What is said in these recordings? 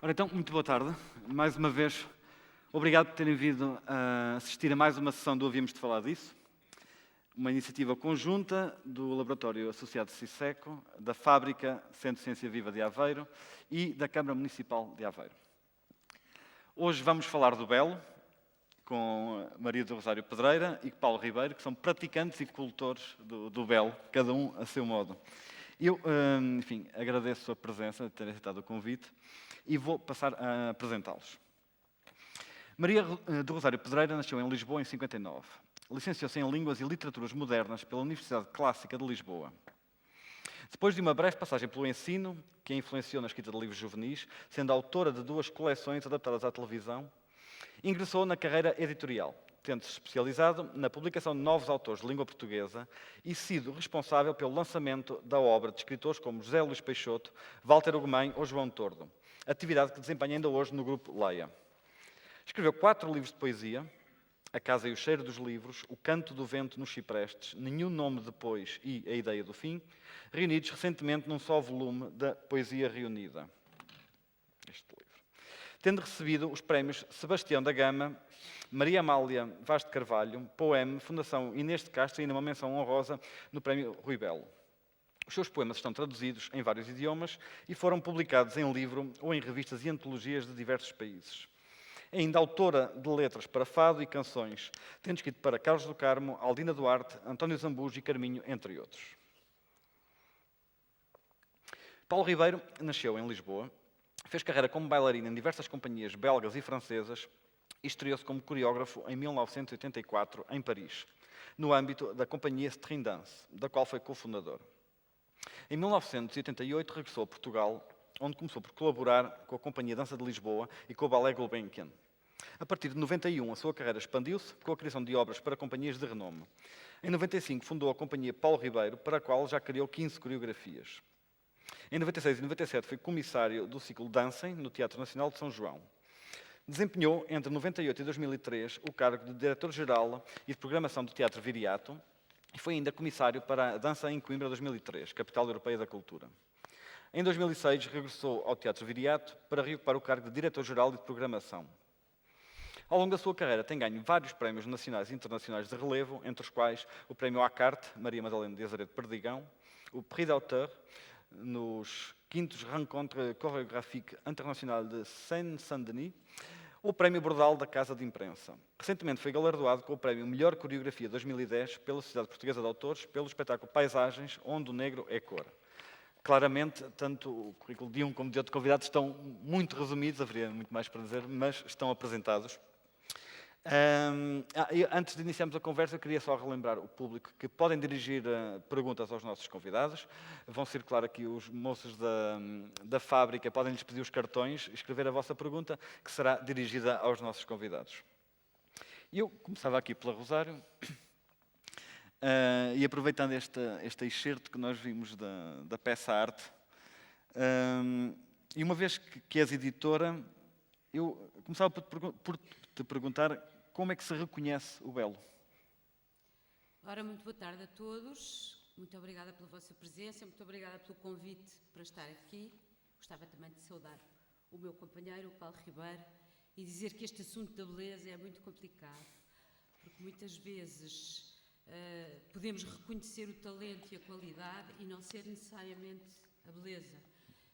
Ora então, muito boa tarde. Mais uma vez, obrigado por terem vindo a assistir a mais uma sessão do Havíamos de Falar Disso, uma iniciativa conjunta do Laboratório Associado CISECO, da Fábrica Centro de Ciência Viva de Aveiro e da Câmara Municipal de Aveiro. Hoje vamos falar do Belo, com Maria do Rosário Pedreira e Paulo Ribeiro, que são praticantes e cultores do Belo, cada um a seu modo. Eu, enfim, agradeço a presença, de terem aceitado o convite, e vou passar a apresentá-los. Maria do Rosário Pedreira nasceu em Lisboa em 59. Licenciou-se em Línguas e Literaturas Modernas pela Universidade Clássica de Lisboa. Depois de uma breve passagem pelo ensino, que a influenciou na escrita de livros juvenis, sendo autora de 2 coleções adaptadas à televisão, ingressou na carreira editorial, tendo-se especializado na publicação de novos autores de língua portuguesa e sido responsável pelo lançamento da obra de escritores como José Luís Peixoto, Walter Ugumem ou João Tordo, atividade que desempenha ainda hoje no grupo Leia. Escreveu 4 livros de poesia: A Casa e o Cheiro dos Livros, O Canto do Vento nos Ciprestes, Nenhum Nome Depois e A Ideia do Fim, reunidos recentemente num só volume da Poesia Reunida. Este livro. Tendo recebido os prémios Sebastião da Gama, Maria Amália Vaz de Carvalho, Poeme, Fundação Inês de Castro e ainda uma menção honrosa no prémio Rui Belo. Os seus poemas estão traduzidos em vários idiomas e foram publicados em livro ou em revistas e antologias de diversos países. É ainda autora de letras para fado e canções, tendo escrito para Carlos do Carmo, Aldina Duarte, António Zambujo e Carminho, entre outros. Paulo Ribeiro nasceu em Lisboa, fez carreira como bailarina em diversas companhias belgas e francesas e estreou-se como coreógrafo em 1984, em Paris, no âmbito da companhia String Dance, da qual foi cofundador. Em 1988 regressou a Portugal, onde começou por colaborar com a Companhia Dança de Lisboa e com o Ballet Gulbenkian. A partir de 91, a sua carreira expandiu-se com a criação de obras para companhias de renome. Em 95, fundou a Companhia Paulo Ribeiro, para a qual já criou 15 coreografias. Em 96 e 97 foi comissário do ciclo Dancem, no Teatro Nacional de São João. Desempenhou, entre 98 e 2003, o cargo de Diretor-Geral e de Programação do Teatro Viriato e foi ainda comissário para a Dança em Coimbra 2003, Capital Europeia da Cultura. Em 2006, regressou ao Teatro Viriato para reocupar o cargo de Diretor-Geral e de Programação. Ao longo da sua carreira, tem ganho vários prémios nacionais e internacionais de relevo, entre os quais o Prémio Acarte, Maria Madalena de Azeredo Perdigão, o Prix d'auteur, nos 5º Rencontre Chorégraphique International de Seine-Saint-Denis, o Prémio Bordal da Casa de Imprensa. Recentemente foi galardoado com o Prémio Melhor Coreografia 2010 pela Sociedade Portuguesa de Autores, pelo espetáculo Paisagens, onde o negro é cor. Claramente, tanto o currículo de um como de outro convidado estão muito resumidos, haveria muito mais para dizer, mas estão apresentados. Antes de iniciarmos a conversa, eu queria só relembrar o público que podem dirigir perguntas aos nossos convidados. Vão circular aqui os moços da fábrica, podem-lhes pedir os cartões, escrever a vossa pergunta, que será dirigida aos nossos convidados. E eu começava aqui pela Rosário, e aproveitando este excerto que nós vimos da peça arte, e uma vez que és editora, eu começava por te perguntar como é que se reconhece o Belo. Ora, muito boa tarde a todos. Muito obrigada pela vossa presença, muito obrigada pelo convite para estar aqui. Gostava também de saudar o meu companheiro, o Paulo Ribeiro, e dizer que este assunto da beleza é muito complicado, porque muitas vezes podemos reconhecer o talento e a qualidade e não ser necessariamente a beleza.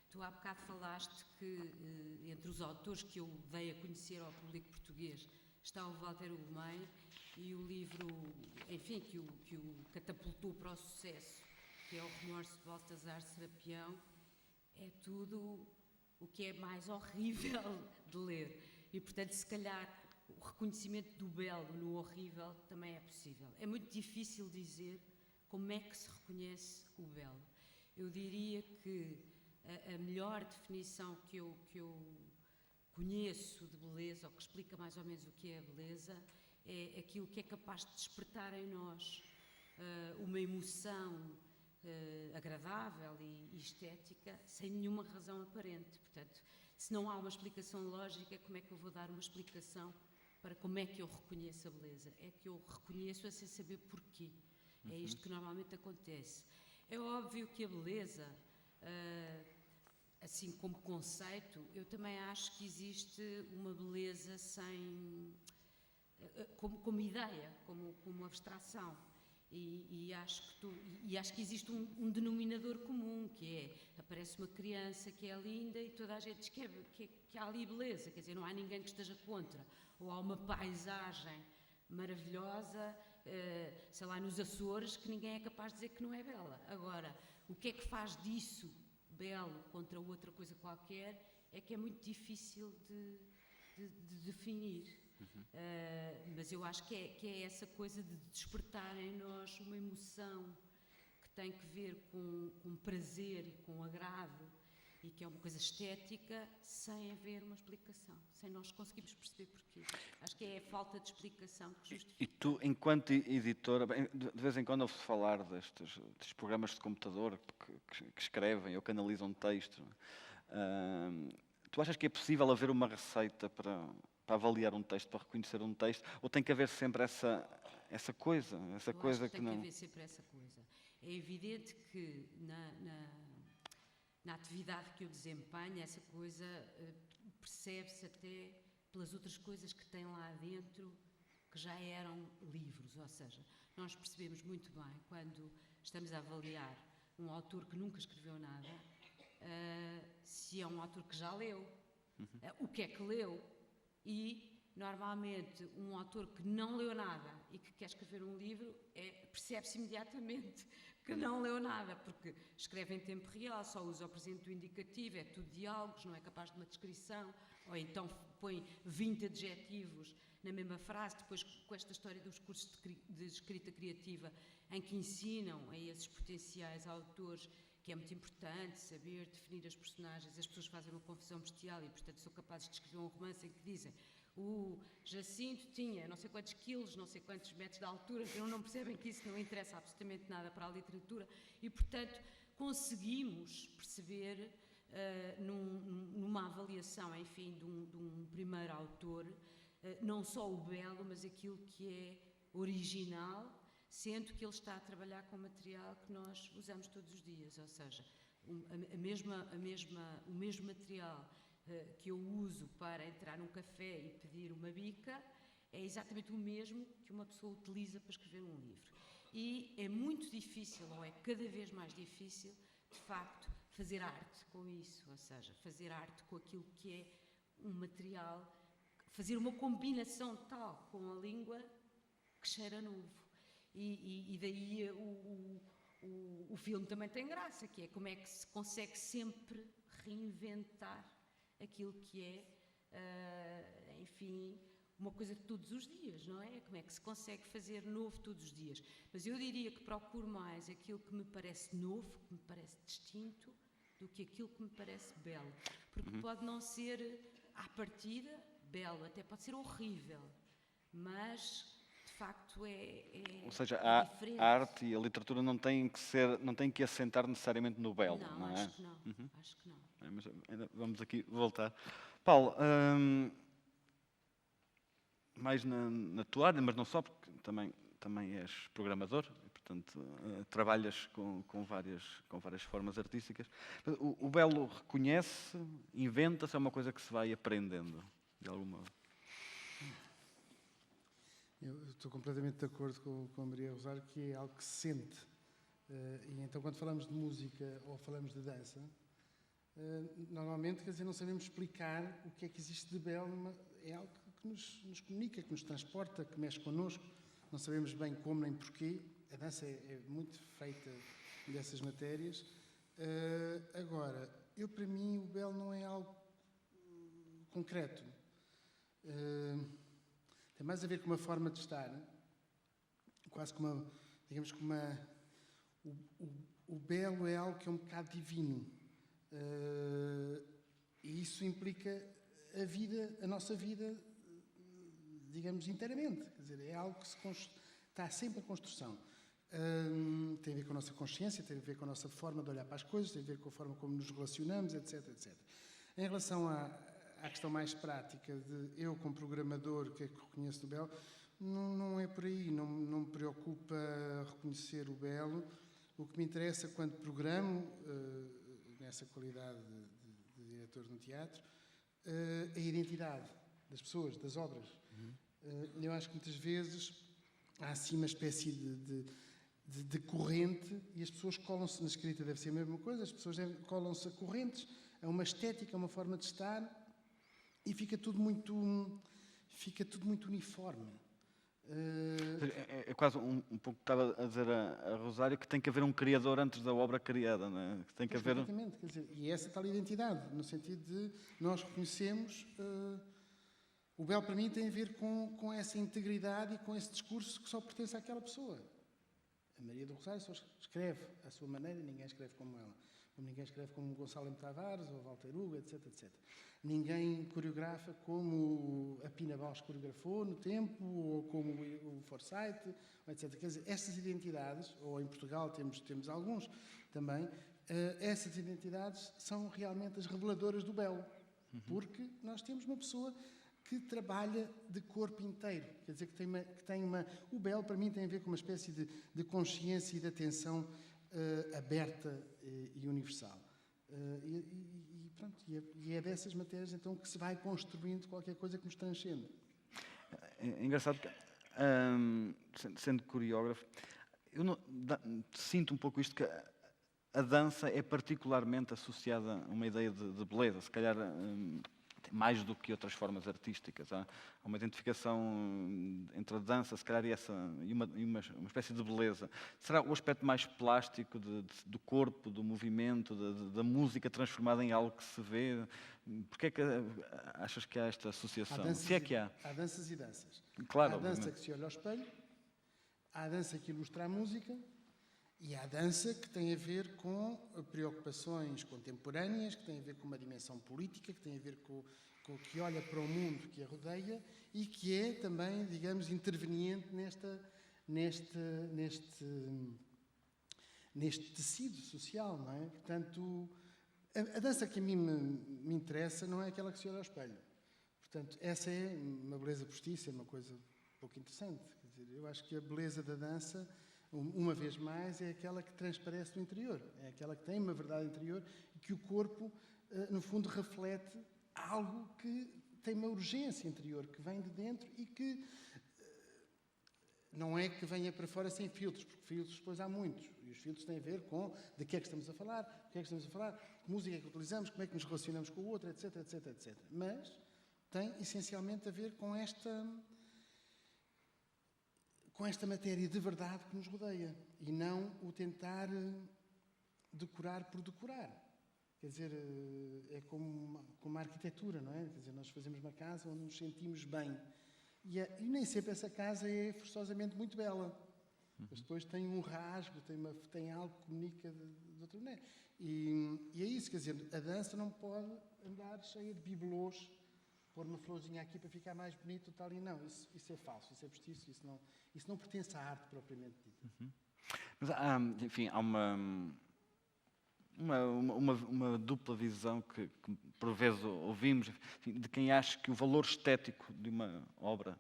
Tu há bocado falaste que entre os autores que eu dei a conhecer ao público português está o Walter Ugumem e o livro, enfim, que o catapultou para o sucesso, que é O Remorso de Baltasar Serapião, é tudo o que é mais horrível de ler. E, portanto, se calhar o reconhecimento do belo no horrível também é possível. É muito difícil dizer como é que se reconhece o belo. Eu diria que a melhor definição que eu conheço de beleza, ou que explica mais ou menos o que é a beleza, é aquilo que é capaz de despertar em nós uma emoção agradável e estética, sem nenhuma razão aparente. Portanto, se não há uma explicação lógica, como é que eu vou dar uma explicação para como é que eu reconheço a beleza? É que eu reconheço sem saber porquê. É isto que normalmente acontece. É óbvio que a beleza assim como conceito, eu também acho que existe uma beleza como ideia, como abstração. E acho que existe um denominador comum, que é, aparece uma criança que é linda e toda a gente diz que há ali beleza, quer dizer, não há ninguém que esteja contra. Ou há uma paisagem maravilhosa, sei lá, nos Açores, que ninguém é capaz de dizer que não é bela. Agora, o que é que faz disso belo contra outra coisa qualquer é que é muito difícil de definir. Mas eu acho que é essa coisa de despertar em nós uma emoção que tem que ver com prazer e com agrado, e que é uma coisa estética, sem haver uma explicação, sem nós conseguirmos perceber porquê. Acho que é a falta de explicação que justifica. E tu, enquanto editora, de vez em quando ouve-se falar destes programas de computador que escrevem ou que analisam texto. Tu achas que é possível haver uma receita para avaliar um texto, para reconhecer um texto, ou tem que haver sempre essa coisa, Eu acho que tem que haver sempre essa coisa. É evidente que na atividade que eu desempenho, essa coisa percebe-se até pelas outras coisas que tem lá dentro, que já eram livros, ou seja, nós percebemos muito bem, quando estamos a avaliar um autor que nunca escreveu nada, se é um autor que já leu, o que é que leu. E, normalmente, um autor que não leu nada e que quer escrever um livro, percebe-se imediatamente que não leu nada, porque escreve em tempo real, só usa o presente do indicativo, é tudo diálogos, não é capaz de uma descrição, ou então põe 20 adjetivos na mesma frase. Depois, com esta história dos cursos de escrita criativa, em que ensinam a esses potenciais autores que é muito importante saber definir as personagens, as pessoas fazem uma confusão bestial e, portanto, são capazes de escrever um romance em que dizem o Jacinto tinha não sei quantos quilos, não sei quantos metros de altura, não percebem que isso não interessa absolutamente nada para a literatura e, portanto, conseguimos perceber numa avaliação, enfim, de um primeiro autor, não só o belo, mas aquilo que é original, sendo que ele está a trabalhar com material que nós usamos todos os dias, ou seja, o mesmo material que eu uso para entrar num café e pedir uma bica é exatamente o mesmo que uma pessoa utiliza para escrever um livro. E é muito difícil, ou é cada vez mais difícil, de facto, fazer arte com isso, ou seja, fazer arte com aquilo que é um material, fazer uma combinação tal com a língua que cheira novo. E daí o filme também tem graça, que é como é que se consegue sempre reinventar aquilo que é, enfim, uma coisa de todos os dias, não é? Como é que se consegue fazer novo todos os dias. Mas eu diria que procuro mais aquilo que me parece novo, que me parece distinto, do que aquilo que me parece belo. Porque pode não ser, à partida, belo, até pode ser horrível, mas de facto Ou seja, diferente. A arte e a literatura não têm que assentar necessariamente no belo, não é? Acho que não. Acho que não. Mas ainda vamos aqui voltar. Paulo, mais na tua área, mas não só, porque também és programador, e, portanto, trabalhas com várias formas artísticas. O belo reconhece, inventa-se, é uma coisa que se vai aprendendo, de alguma forma. Eu estou completamente de acordo com a Maria Rosário, que é algo que se sente. E então, quando falamos de música ou falamos de dança, normalmente, quer dizer, não sabemos explicar o que é que existe de belo, é algo que nos comunica, que nos transporta, que mexe connosco. Não sabemos bem como nem porquê. A dança é muito feita dessas matérias. Agora, para mim, o belo não é algo concreto. Tem mais a ver com uma forma de estar, quase como digamos que o belo é algo que é um bocado divino. E isso implica a nossa vida, digamos, inteiramente. Quer dizer, é algo que está sempre em construção. Tem a ver com a nossa consciência, tem a ver com a nossa forma de olhar para as coisas, tem a ver com a forma como nos relacionamos, etc, etc. Em relação à questão mais prática de eu, como programador, o que é que reconheço do belo, não é por aí, não me preocupa reconhecer o belo. O que me interessa quando programo, nessa qualidade de diretor de um teatro, a identidade das pessoas, das obras. Eu acho que muitas vezes há assim uma espécie de corrente e as pessoas colam-se, na escrita deve ser a mesma coisa, as pessoas colam-se a correntes, a uma estética, a uma forma de estar e fica tudo muito uniforme. É quase um pouco que estava a dizer a Rosário, que tem que haver um criador antes da obra criada, não é? Que tem que haver... Exatamente, quer dizer, e essa tal identidade, no sentido de nós reconhecemos... O belo, para mim, tem a ver com essa integridade e com esse discurso que só pertence àquela pessoa. A Maria do Rosário só escreve à sua maneira, ninguém escreve como ela. Como ninguém escreve como Gonçalo M. Tavares ou Walter Hugo, etc, etc. Ninguém coreografa como a Pina Bausch coreografou no tempo, ou como o Forsyth, etc. Quer dizer, estas identidades, ou em Portugal temos alguns também, essas identidades são realmente as reveladoras do belo. Porque nós temos uma pessoa que trabalha de corpo inteiro. Quer dizer, o belo, para mim, tem a ver com uma espécie de consciência e de atenção aberta e universal. E é dessas matérias, então, que se vai construindo qualquer coisa que nos transcende. É engraçado que, sendo coreógrafo, eu sinto um pouco isto, que a dança é particularmente associada a uma ideia de beleza, se calhar... mais do que outras formas artísticas. Há uma identificação entre a dança, se calhar, e uma espécie de beleza. Será o aspecto mais plástico do corpo, do movimento, da música transformada em algo que se vê? Porquê é que achas que há esta associação? Se é que há. Há danças e danças. Claro, há a dança obviamente. que se olha ao espelho, há a dança que ilustra a música, e há a dança que tem a ver com preocupações contemporâneas, que tem a ver com uma dimensão política, que tem a ver com o que olha para o mundo que a rodeia e que é também, digamos, interveniente neste tecido social, não é? Portanto, a dança que a mim me interessa não é aquela que se olha ao espelho. Portanto, essa é uma beleza postiça, é uma coisa um pouco interessante. Quer dizer, eu acho que a beleza da dança, uma vez mais, é aquela que transparece no interior, é aquela que tem uma verdade interior e que o corpo, no fundo, reflete algo que tem uma urgência interior, que vem de dentro e que não é que venha para fora sem filtros, porque filtros depois há muitos, e os filtros têm a ver com de que é que estamos a falar, o que é que estamos a falar, que música é que utilizamos, como é que nos relacionamos com o outro, etc, etc, etc. Mas tem essencialmente a ver com esta matéria de verdade que nos rodeia e não o tentar decorar por decorar. Quer dizer, é como a arquitetura, não é? Quer dizer, nós fazemos uma casa onde nos sentimos bem. E nem sempre essa casa é forçosamente muito bela. Mas depois tem um rasgo, tem algo que comunica de outra maneira. E é isso, quer dizer, a dança não pode andar cheia de bibelôs, pôr uma florzinha aqui para ficar mais bonito, tal e não. Isso é falso, isso é postiço, isso não pertence à arte propriamente dita. Mas, enfim, há uma dupla visão que por vezes ouvimos, enfim, de quem acha que o valor estético de uma obra,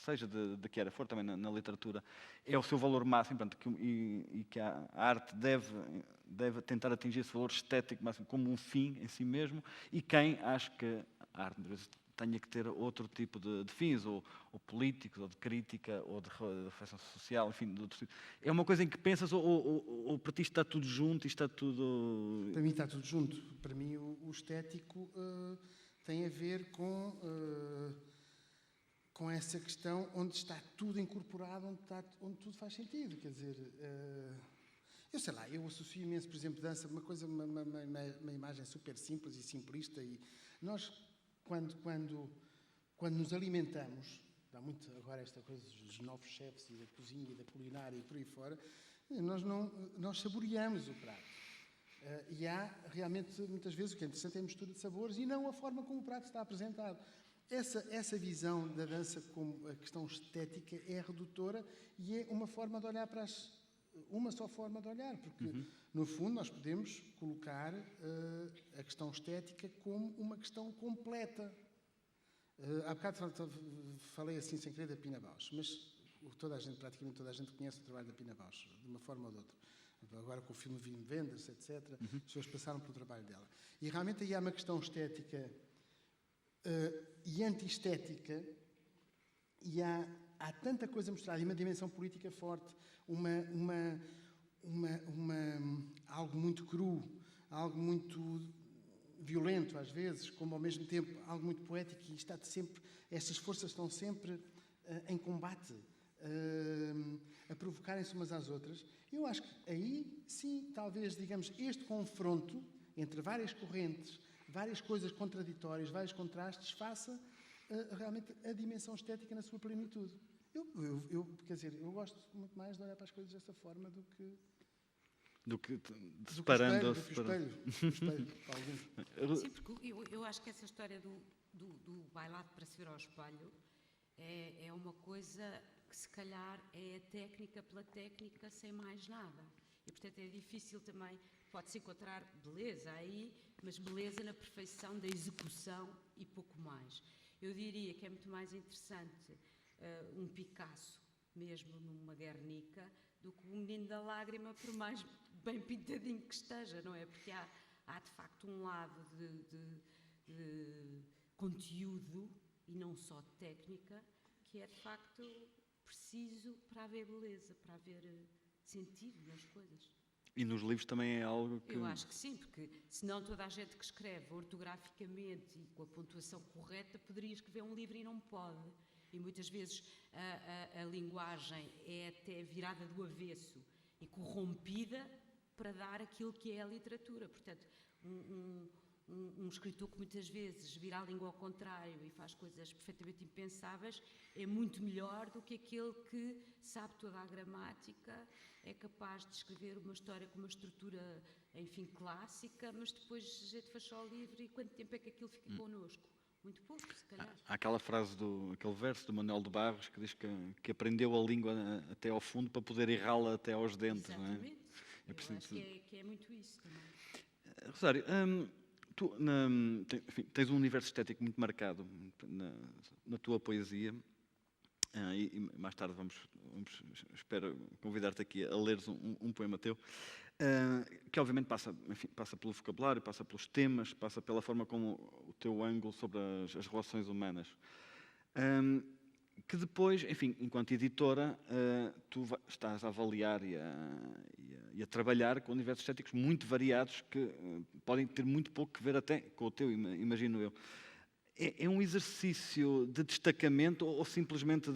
seja de que era for, também na literatura, é o seu valor máximo, portanto, e que a arte deve tentar atingir esse valor estético máximo como um fim em si mesmo, e quem acha que a arte, às vezes, tenha que ter outro tipo de fins, ou políticos, ou de crítica, ou de reflexão social, enfim, de outro tipo. É uma coisa em que pensas, ou para ti está tudo junto e está tudo... Para mim está tudo junto. Para mim o estético tem a ver com essa questão onde está tudo incorporado, onde tudo faz sentido. Quer dizer, eu sei lá, eu associo imenso, por exemplo, dança, uma imagem super simples e simplista, e nós... Quando nos alimentamos, há muito agora esta coisa dos novos chefes e da cozinha e da culinária e por aí fora, nós saboreamos o prato. E há realmente, muitas vezes, o que é interessante é a mistura de sabores e não a forma como o prato está apresentado. Essa visão da dança como a questão estética é redutora e é uma forma de olhar uma só forma de olhar, porque, no fundo, nós podemos colocar a questão estética como uma questão completa. Há bocado falei assim, sem querer, da Pina Bausch, mas praticamente toda a gente conhece o trabalho da Pina Bausch, de uma forma ou de outra. agora com o filme Wim Wenders, etc., as pessoas passaram pelo trabalho dela. E realmente aí há uma questão estética e anti-estética, e há tanta coisa mostrada, e uma dimensão política forte, algo muito cru, algo muito violento às vezes, como ao mesmo tempo algo muito poético, e estas forças estão sempre em combate, a provocarem-se umas às outras. Eu acho que aí, sim, talvez, digamos, este confronto entre várias correntes, várias coisas contraditórias, vários contrastes, faça realmente a dimensão estética na sua plenitude. Quer dizer, eu gosto muito mais de olhar para as coisas dessa forma do que separando. Do que o espelho, para alguns. Sim, porque eu acho que essa história do bailado para se ver ao espelho é uma coisa que se calhar é a técnica pela técnica sem mais nada. E portanto é difícil também, pode-se encontrar beleza aí, mas beleza na perfeição da execução e pouco mais. Eu diria que é muito mais interessante um Picasso, mesmo numa Guernica, do que o Menino da Lágrima, por mais bem pintadinho que esteja, não é? Porque há de facto um lado de conteúdo e não só de técnica, que é de facto preciso para haver beleza, para haver sentido nas coisas. E nos livros também é algo que... Eu acho que sim, porque senão toda a gente que escreve ortograficamente e com a pontuação correta poderia escrever um livro e não pode. E muitas vezes a linguagem é até virada do avesso e corrompida para dar aquilo que é a literatura. Portanto, um escritor que muitas vezes vira a língua ao contrário e faz coisas perfeitamente impensáveis é muito melhor do que aquele que sabe toda a gramática, é capaz de escrever uma história com uma estrutura, enfim, clássica, mas depois a gente faz só o livro e quanto tempo é que aquilo fica connosco? Muito pouco, se calhar. Há aquela frase, aquele verso do Manuel de Barros que diz que aprendeu a língua até ao fundo para poder errá-la até aos dentes. Exatamente. Não é? Eu acho que é muito isso também. Rosário, tu tens um universo estético muito marcado na tua poesia, e mais tarde espero convidar-te aqui a leres um poema teu, que obviamente passa pelo vocabulário, passa pelos temas, passa pela forma como o teu ângulo sobre as relações humanas. Que depois, enfim, enquanto editora, tu estás a avaliar e a trabalhar com universos estéticos muito variados que podem ter muito pouco a ver até com o teu, imagino eu. É um exercício de destacamento ou simplesmente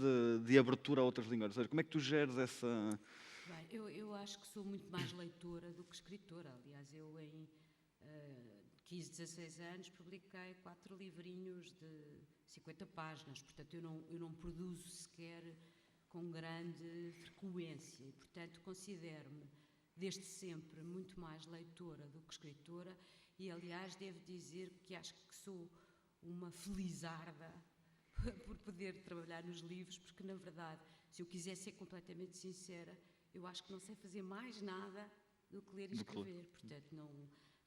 de abertura a outras línguas? Ou seja, como é que tu geres essa... Bem, eu acho que sou muito mais leitora do que escritora. Aliás, eu em 15, 16 anos publiquei 4 livrinhos de 50 páginas. Portanto, eu não produzo sequer com grande frequência. E, portanto, considero-me, desde sempre, muito mais leitora do que escritora. E, aliás, devo dizer que acho que sou uma felizarda por poder trabalhar nos livros, porque, na verdade, se eu quiser ser completamente sincera, eu acho que não sei fazer mais nada do que ler e escrever. Portanto, não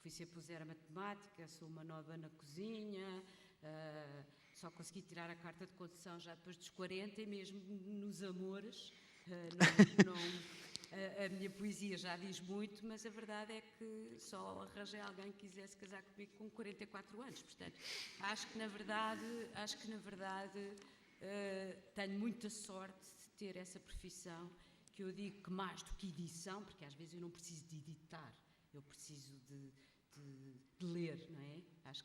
fui sempre zero a matemática, sou uma nova na cozinha, só consegui tirar a carta de condução já depois dos 40 e mesmo nos amores. A minha poesia já diz muito, mas a verdade é que só arranjei alguém que quisesse casar comigo com 44 anos. Portanto, acho que na verdade tenho muita sorte de ter essa profissão, que eu digo que mais do que edição, porque às vezes eu não preciso de editar, eu preciso de ler, não é? Acho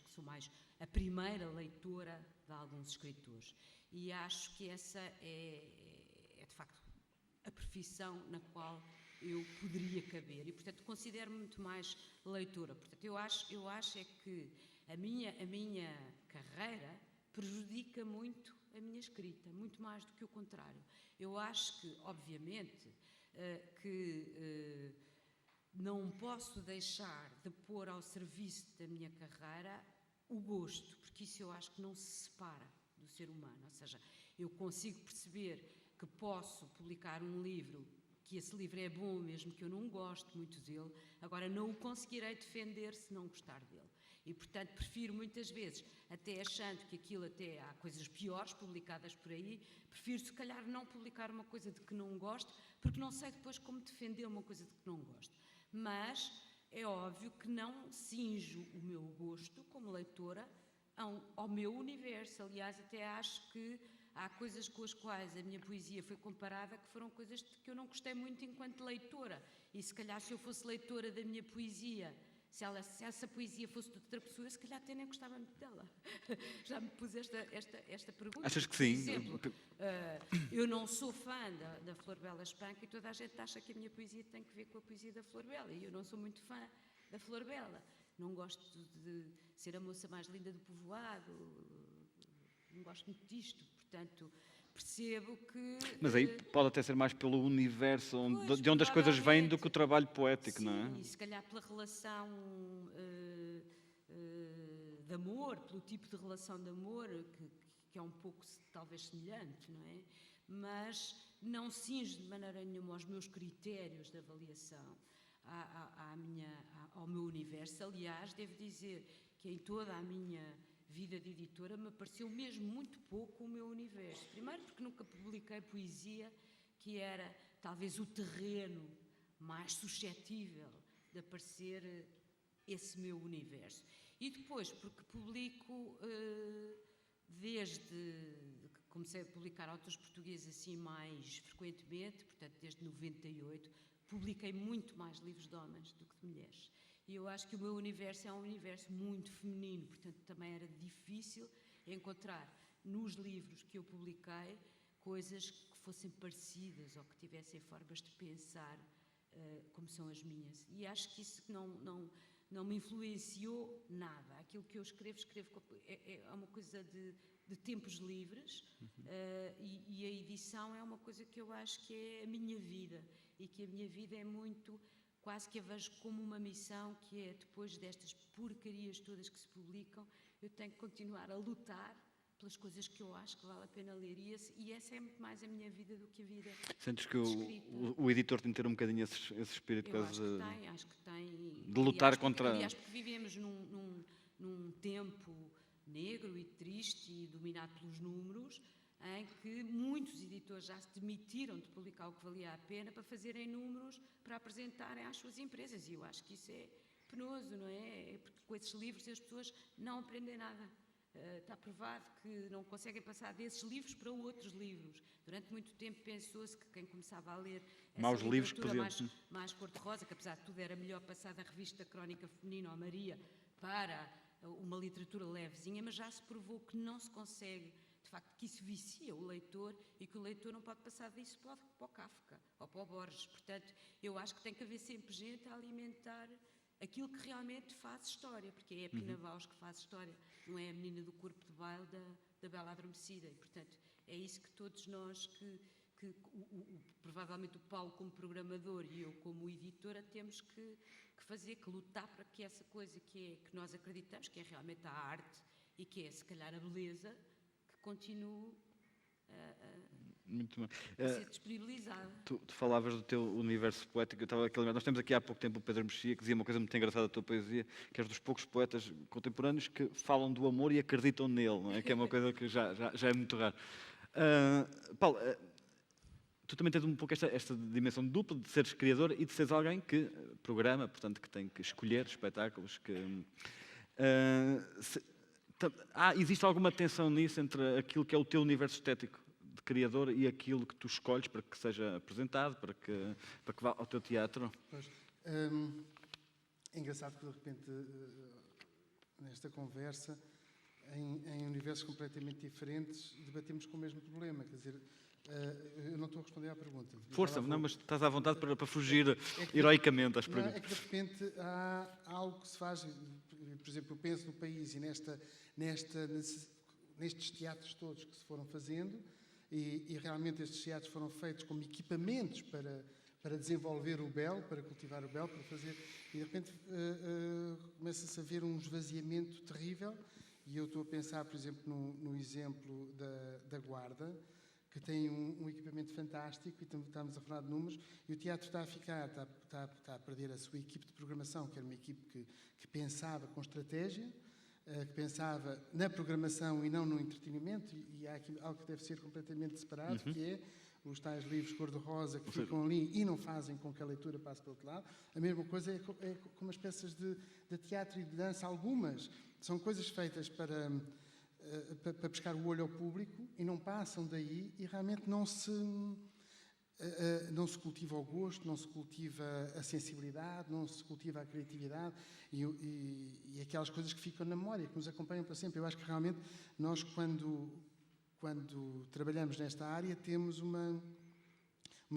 que sou mais a primeira leitora de alguns escritores. E acho que essa é de facto a profissão na qual eu poderia caber. E, portanto, considero-me muito mais leitora. Portanto, eu acho é que a minha carreira prejudica muito a minha escrita, muito mais do que o contrário. Eu acho que, obviamente, não posso deixar de pôr ao serviço da minha carreira o gosto, porque isso eu acho que não se separa do ser humano. Ou seja, eu consigo perceber que posso publicar um livro, que esse livro é bom, mesmo que eu não goste muito dele, agora não o conseguirei defender se não gostar dele. E, portanto, prefiro muitas vezes, até achando que aquilo até há coisas piores publicadas por aí, prefiro se calhar não publicar uma coisa de que não gosto, porque não sei depois como defender uma coisa de que não gosto. Mas é óbvio que não cinjo o meu gosto como leitora ao meu universo. Aliás, até acho que há coisas com as quais a minha poesia foi comparada que foram coisas que eu não gostei muito enquanto leitora. E se calhar se eu fosse leitora da minha poesia, se essa poesia fosse de outra pessoa, eu se calhar até nem gostava muito dela. Já me pus esta pergunta. Achas que sim? Por exemplo, eu não sou fã da Flor Bela Espanca e toda a gente acha que a minha poesia tem que ver com a poesia da Flor Bela. E eu não sou muito fã da Flor Bela. Não gosto de ser a moça mais linda do povoado. Não gosto muito disto. Portanto, percebo que... Mas aí pode até ser mais pelo universo de onde as coisas vêm do que o trabalho poético, sim, não é? E se calhar pela relação de amor, pelo tipo de relação de amor, que é um pouco talvez semelhante, não é? Mas não cinge de maneira nenhuma aos meus critérios de avaliação ao meu universo. Aliás, devo dizer que em toda a minha vida de editora me pareceu mesmo muito pouco o meu universo. Primeiro porque nunca publiquei poesia, que era talvez o terreno mais suscetível de aparecer esse meu universo. E depois porque publico desde que comecei a publicar autores portugueses assim mais frequentemente, portanto desde 98, publiquei muito mais livros de homens do que de mulheres. E eu acho que o meu universo é um universo muito feminino, portanto também era difícil encontrar nos livros que eu publiquei coisas que fossem parecidas ou que tivessem formas de pensar como são as minhas. E acho que isso não me influenciou nada. Aquilo que eu escrevo é uma coisa de tempos livres e a edição é uma coisa que eu acho que é a minha vida e que a minha vida é muito... Quase que a vejo como uma missão, que é, depois destas porcarias todas que se publicam, eu tenho que continuar a lutar pelas coisas que eu acho que vale a pena ler. E essa é muito mais a minha vida do que a vida escrita. Sentes que o editor tem que ter um bocadinho esse espírito quase acho que tem. De lutar contra... Aliás, porque vivemos num tempo negro e triste e dominado pelos números, em que muitos editores já se demitiram de publicar o que valia a pena para fazerem números para apresentarem às suas empresas. E eu acho que isso é penoso, não é? É porque com esses livros as pessoas não aprendem nada. Está provado que não conseguem passar desses livros para outros livros. Durante muito tempo pensou-se que quem começava a ler essa literatura mais cor-de-rosa, que apesar de tudo era melhor passar da revista Crónica Feminina ou Maria para uma literatura levezinha, mas já se provou que não se consegue. De facto, que isso vicia o leitor e que o leitor não pode passar disso para o Kafka ou para o Borges. Portanto, eu acho que tem que haver sempre gente a alimentar aquilo que realmente faz história, porque é a Pina Bausch que faz história, não é a menina do corpo de baile da Bela Adormecida. E, portanto, é isso que todos nós, provavelmente o Paulo como programador e eu como editora, temos que fazer, que lutar para que essa coisa que nós acreditamos, que é realmente a arte e que é, se calhar, a beleza, continue Muito bem. a ser disponibilizada. Tu falavas do teu universo poético. Eu estava aqui a lembrar. Nós temos aqui há pouco tempo o Pedro Mexia, que dizia uma coisa muito engraçada da tua poesia, que és dos poucos poetas contemporâneos que falam do amor e acreditam nele, não é? Que é uma coisa que já é muito raro. Paulo, tu também tens um pouco esta dimensão dupla de seres criador e de seres alguém que programa, portanto, que tem que escolher espetáculos, existe alguma tensão nisso entre aquilo que é o teu universo estético de criador e aquilo que tu escolhes para que seja apresentado, para que vá ao teu teatro? Pois, é engraçado que, de repente, nesta conversa, em universos completamente diferentes, debatemos com o mesmo problema. Quer dizer, eu não estou a responder à pergunta. Força, não, mas estás à vontade para fugir heroicamente às perguntas. É que, de repente, há algo que se faz. Por exemplo, eu penso no país e nestes teatros todos que se foram fazendo, e realmente estes teatros foram feitos como equipamentos para desenvolver o belo, para cultivar o belo, para fazer... E, de repente, começa-se a ver um esvaziamento terrível. E eu estou a pensar, por exemplo, no exemplo da Guarda, que tem um equipamento fantástico, e estamos a falar de números, e o teatro está a perder a sua equipe de programação, que era uma equipe que pensava com estratégia, que pensava na programação e não no entretenimento, e há aqui algo que deve ser completamente separado, que é os tais livros cor-de-rosa que ficam ali e não fazem com que a leitura passe para o outro lado. A mesma coisa é com as peças de teatro e de dança. Algumas são coisas feitas para pescar o olho ao público e não passam daí, e realmente não se cultiva o gosto, não se cultiva a sensibilidade, não se cultiva a criatividade e aquelas coisas que ficam na memória, que nos acompanham para sempre. Eu acho que realmente nós, quando trabalhamos nesta área, temos uma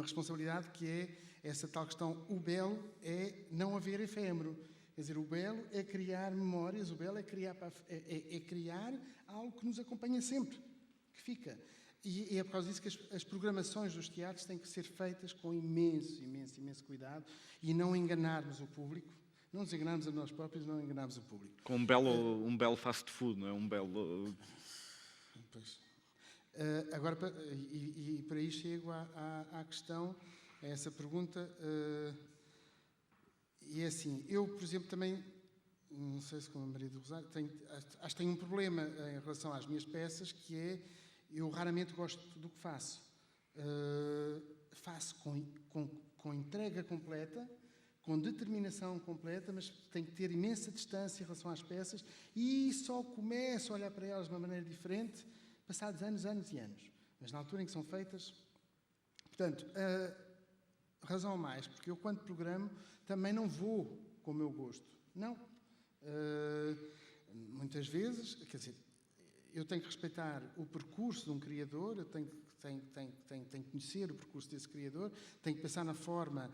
responsabilidade, que é essa tal questão: o belo é não haver efêmero. Quer dizer, o belo é criar memórias, o belo é criar algo que nos acompanha sempre, que fica. E é por causa disso que as programações dos teatros têm que ser feitas com imenso cuidado e não enganarmos o público, não nos enganarmos a nós próprios, não enganarmos o público. Com um belo fast food, não é? Um belo... Pois. Agora, e para aí chego à questão, a essa pergunta, e é assim, eu, por exemplo, também, não sei se com a Maria do Rosário, acho que tenho um problema em relação às minhas peças, que é: eu raramente gosto do que faço. Faço com entrega completa, com determinação completa, mas tenho que ter imensa distância em relação às peças, e só começo a olhar para elas de uma maneira diferente passados anos e anos. Mas na altura em que são feitas... Portanto, razão mais, porque eu, quando programo, também não vou com o meu gosto. Não. Muitas vezes, quer dizer, eu tenho que respeitar o percurso de um criador, eu tenho que conhecer o percurso desse criador, tenho que pensar na forma,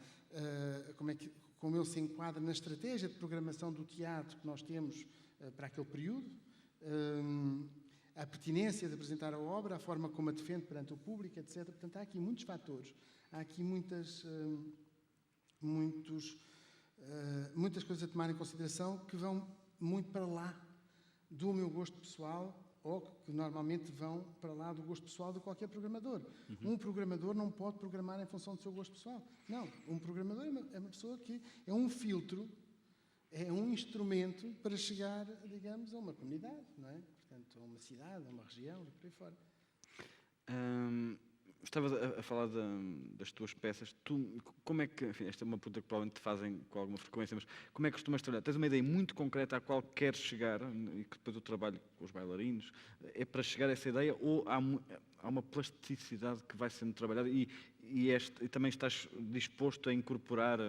como ele se enquadra na estratégia de programação do teatro que nós temos para aquele período, a pertinência de apresentar a obra, a forma como a defende perante o público, etc. Portanto, há aqui muitos fatores, há aqui muitas coisas a tomar em consideração, que vão muito para lá do meu gosto pessoal, ou que normalmente vão para lá do gosto pessoal de qualquer programador. Um programador não pode programar em função do seu gosto pessoal. Não, um programador é uma pessoa que é um filtro, é um instrumento para chegar, digamos, a uma comunidade, não é? Portanto, a uma cidade, a uma região, e por aí fora. Estavas a falar das tuas peças. Como é que, enfim, esta é uma pergunta que provavelmente te fazem com alguma frequência, mas como é que costumas trabalhar? Tens uma ideia muito concreta à qual queres chegar, e que depois o trabalho com os bailarinos é para chegar a essa ideia, ou há uma plasticidade que vai sendo trabalhada e também estás disposto a incorporar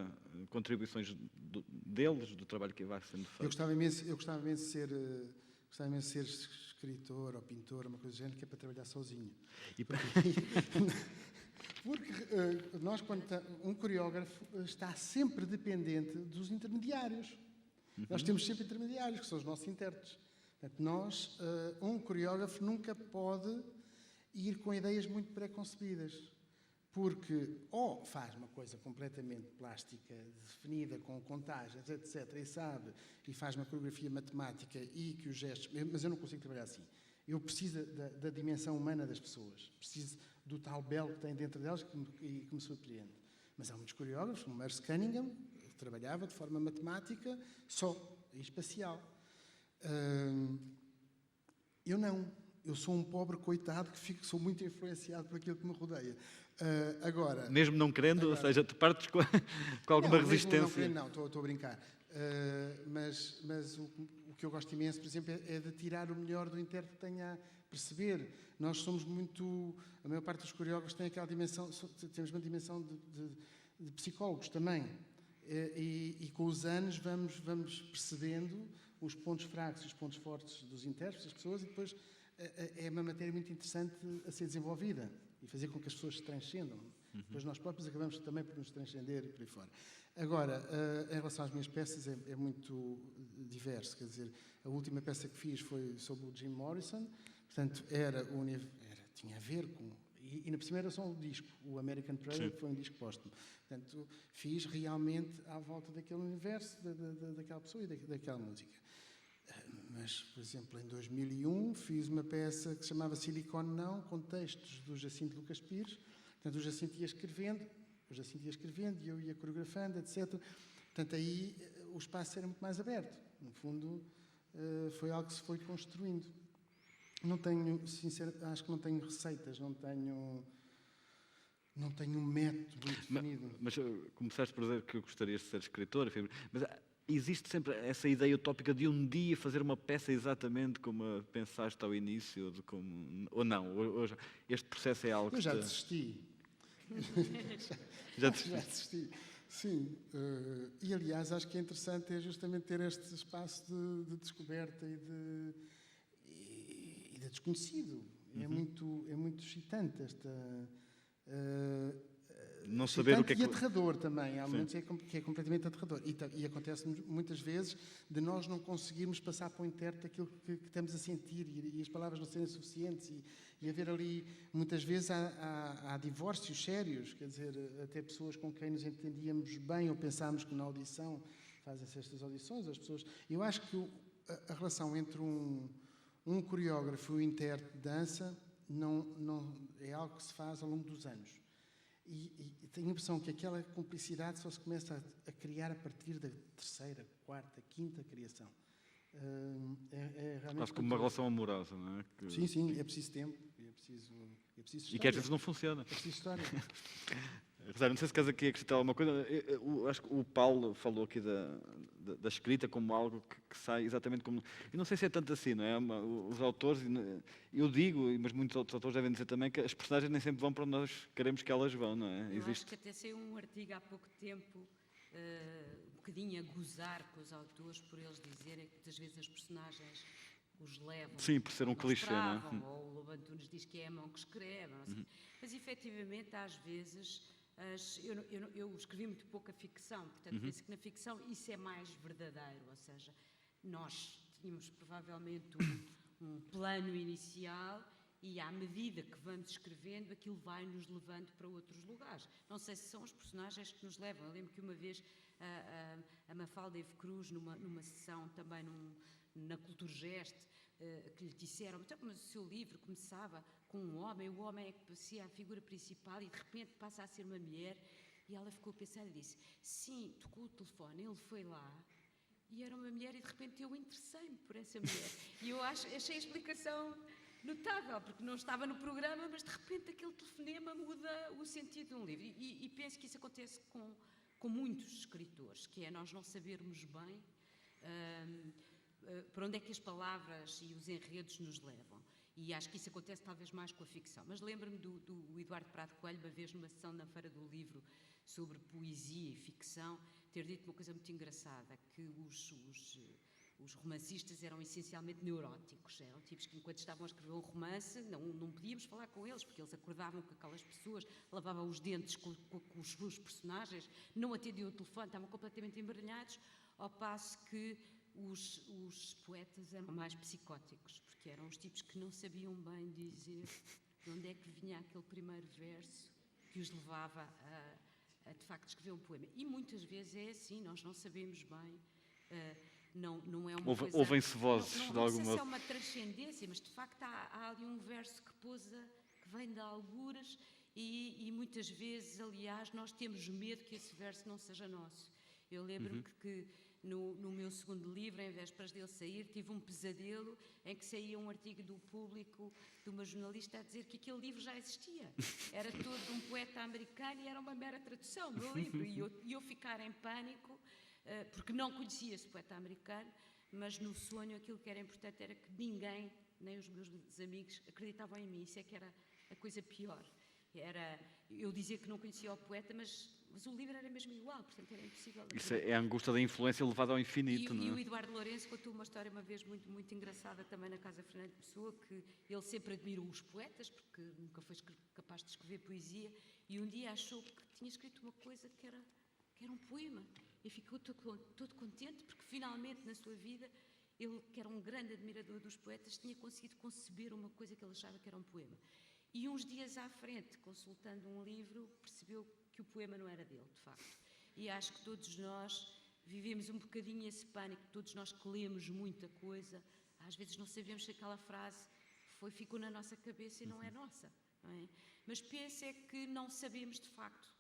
contribuições deles, do trabalho que vai sendo feito? Eu gostava imenso de ser escritor ou pintor, uma coisa do género, que é para trabalhar sozinho. Porque nós, um coreógrafo está sempre dependente dos intermediários. Nós temos sempre intermediários, que são os nossos intérpretes. Portanto, um coreógrafo nunca pode ir com ideias muito pré-concebidas, porque ou faz uma coisa completamente plástica, definida, com contagens, etc., e faz uma coreografia matemática e que os gestos... Mas eu não consigo trabalhar assim. Eu preciso da dimensão humana das pessoas, preciso do tal belo que tem dentro delas e que me surpreende. Mas há muitos coreógrafos, como Merce Cunningham, que trabalhava de forma matemática só, e espacial. Eu não. Eu sou um pobre coitado que sou muito influenciado por aquilo que me rodeia. Agora... Mesmo não querendo, ou seja, te partes com alguma resistência? Não, estou a brincar. Mas o que eu gosto imenso, por exemplo, é de tirar o melhor do intérprete que tenha a perceber. Nós somos muito... A maior parte dos coreógrafos tem aquela dimensão... Temos uma dimensão de psicólogos também. E com os anos vamos percebendo os pontos fracos e os pontos fortes dos intérpretes, das pessoas, e depois é uma matéria muito interessante a ser desenvolvida e fazer com que as pessoas se transcendam. Depois nós próprios acabamos também por nos transcender e por aí fora. Agora, em relação às minhas peças, é muito diverso. Quer dizer, a última peça que fiz foi sobre o Jim Morrison, portanto, tinha a ver com... E na primeira era só um disco, o American Prayer, que foi um disco póstumo. Portanto, fiz realmente à volta daquele universo, daquela pessoa e daquela música. Mas, por exemplo, em 2001 fiz uma peça que se chamava Silicone Não, com textos do Jacinto Lucas Pires. Portanto, o Jacinto ia escrevendo e eu ia coreografando, etc. Portanto, aí o espaço era muito mais aberto. No fundo, foi algo que se foi construindo. Não tenho, sinceramente, acho que não tenho receitas, não tenho um método muito definido. Mas começaste por dizer que gostarias de ser escritor, mas existe sempre essa ideia utópica de um dia fazer uma peça exatamente como a pensaste ao início, ou não? Ou este processo é algo Eu já que desisti. Já Já desisti. Sim. E, aliás, acho que é interessante justamente ter este espaço de descoberta e de desconhecido. É muito excitante esta... não saber o que é que... E aterrador também. Há momentos que é completamente aterrador. E acontece muitas vezes de nós não conseguirmos passar para o intérprete aquilo que estamos a sentir e as palavras não serem suficientes e haver ali... Muitas vezes há divórcios sérios, quer dizer, até pessoas com quem nos entendíamos bem ou pensámos que na audição fazem-se estas audições, as pessoas... Eu acho que a relação entre um coreógrafo e o intérprete de dança não é algo que se faz ao longo dos anos. E tenho a impressão que aquela cumplicidade só se começa a criar a partir da terceira, quarta, quinta criação. Realmente quase como uma relação amorosa, não é? Sim, é preciso tempo, é preciso história. E que às vezes não funciona. É preciso história. Rosário, não sei se queres aqui acrescentar alguma coisa. Acho que o Paulo falou aqui da escrita como algo que sai exatamente como... Eu não sei se é tanto assim, não é? Os autores, eu digo, mas muitos outros autores devem dizer também que as personagens nem sempre vão para onde nós queremos que elas vão, não é? Eu acho que até saiu um artigo há pouco tempo, um bocadinho a gozar com os autores por eles dizerem que muitas vezes as personagens os levam... Sim, por ser um clichê, não é? Ou o Lobo Antunes diz que é a mão que escreve, não sei. Mas efetivamente às vezes... Eu escrevi muito pouca ficção, portanto penso que na ficção isso é mais verdadeiro, ou seja, nós tínhamos provavelmente um plano inicial e à medida que vamos escrevendo aquilo vai-nos levando para outros lugares. Não sei se são os personagens que nos levam. Eu lembro que uma vez a Mafalda Eve Cruz, numa sessão também na Culturgest, que lhe disseram, então, mas o seu livro começava com um homem, o homem é que parecia a figura principal e de repente passa a ser uma mulher, e ela ficou a pensar e disse, sim, tocou o telefone, ele foi lá e era uma mulher e de repente eu interessei-me por essa mulher. E eu achei a explicação notável, porque não estava no programa, mas de repente aquele telefonema muda o sentido de um livro. E penso que isso acontece com muitos escritores, que é nós não sabermos bem para onde é que as palavras e os enredos nos levam. E acho que isso acontece talvez mais com a ficção. Mas lembro-me do Eduardo Prado Coelho, uma vez numa sessão na Feira do Livro sobre poesia e ficção, ter dito uma coisa muito engraçada, que os romancistas eram essencialmente neuróticos. Eram tipos que, enquanto estavam a escrever um romance, não podíamos falar com eles, porque eles acordavam com aquelas pessoas, lavavam os dentes com os seus personagens, não atendiam o telefone, estavam completamente embaralhados, ao passo que os poetas eram mais psicóticos, porque eram os tipos que não sabiam bem dizer de onde é que vinha aquele primeiro verso que os levava a de facto escrever um poema. E muitas vezes é assim, nós não sabemos bem, não é uma coisa... Ouvem-se vozes de alguma... Não sei se é uma transcendência, mas de facto há ali um verso que vem de algures e muitas vezes, aliás, nós temos medo que esse verso não seja nosso. Eu lembro-me que no meu segundo livro, em vésperas dele sair, tive um pesadelo em que saía um artigo do Público de uma jornalista a dizer que aquele livro já existia. Era todo de um poeta americano e era uma mera tradução do livro. E eu ficar em pânico, porque não conhecia esse poeta americano, mas no sonho aquilo que era importante era que ninguém, nem os meus amigos, acreditavam em mim. Isso é que era a coisa pior. Era eu dizer que não conhecia o poeta, mas o livro era mesmo igual, portanto era impossível. Isso é a angústia da influência levada ao infinito, não é? E o Eduardo Lourenço contou uma história uma vez muito, muito engraçada também na Casa Fernando Pessoa, que ele sempre admirou os poetas, porque nunca foi capaz de escrever poesia, e um dia achou que tinha escrito uma coisa que era um poema. E ficou todo contente, porque finalmente na sua vida, ele, que era um grande admirador dos poetas, tinha conseguido conceber uma coisa que ele achava que era um poema. E uns dias à frente, consultando um livro, percebeu que o poema não era dele, de facto. E acho que todos nós vivemos um bocadinho esse pânico, todos nós que lemos muita coisa, às vezes não sabemos se aquela frase ficou na nossa cabeça e não é nossa, não é? Mas penso é que não sabemos de facto,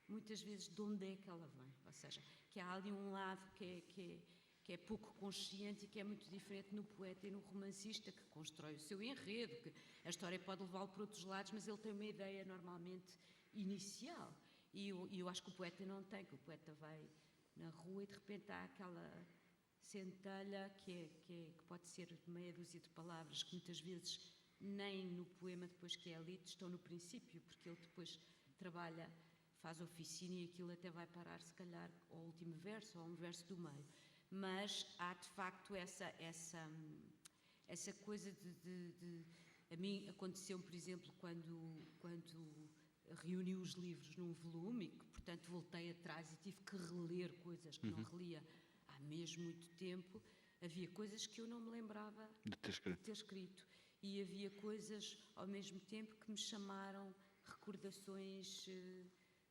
muitas vezes, de onde é que ela vem, ou seja, que há ali um lado que é pouco consciente e que é muito diferente no poeta e no romancista, que constrói o seu enredo, que a história pode levá-lo para outros lados, mas ele tem uma ideia normalmente inicial. E eu acho que o poeta não tem, que o poeta vai na rua e de repente há aquela centelha que pode ser meia dúzia de palavras, que muitas vezes nem no poema depois que é lido estão no princípio, porque ele depois trabalha, faz oficina e aquilo até vai parar se calhar ao último verso ou a um verso do meio. Mas há de facto essa coisa a mim aconteceu, por exemplo, quando reuni os livros num volume e que, portanto, voltei atrás e tive que reler coisas que não relia há mesmo muito tempo. Havia coisas que eu não me lembrava de ter escrito. E havia coisas, ao mesmo tempo, que me chamaram recordações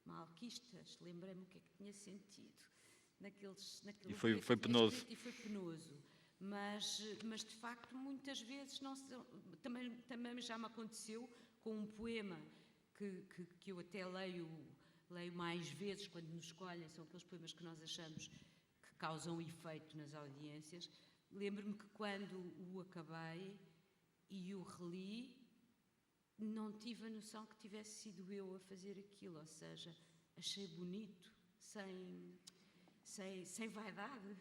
malquistas. Lembrei-me o que é que tinha sentido e foi penoso. E foi penoso. Mas, de facto, muitas vezes também já me aconteceu com um poema que eu até leio mais vezes quando nos escolhem, são aqueles poemas que nós achamos que causam efeito nas audiências. Lembro-me que quando o acabei e o reli, não tive a noção que tivesse sido eu a fazer aquilo, ou seja, achei bonito, sem vaidade,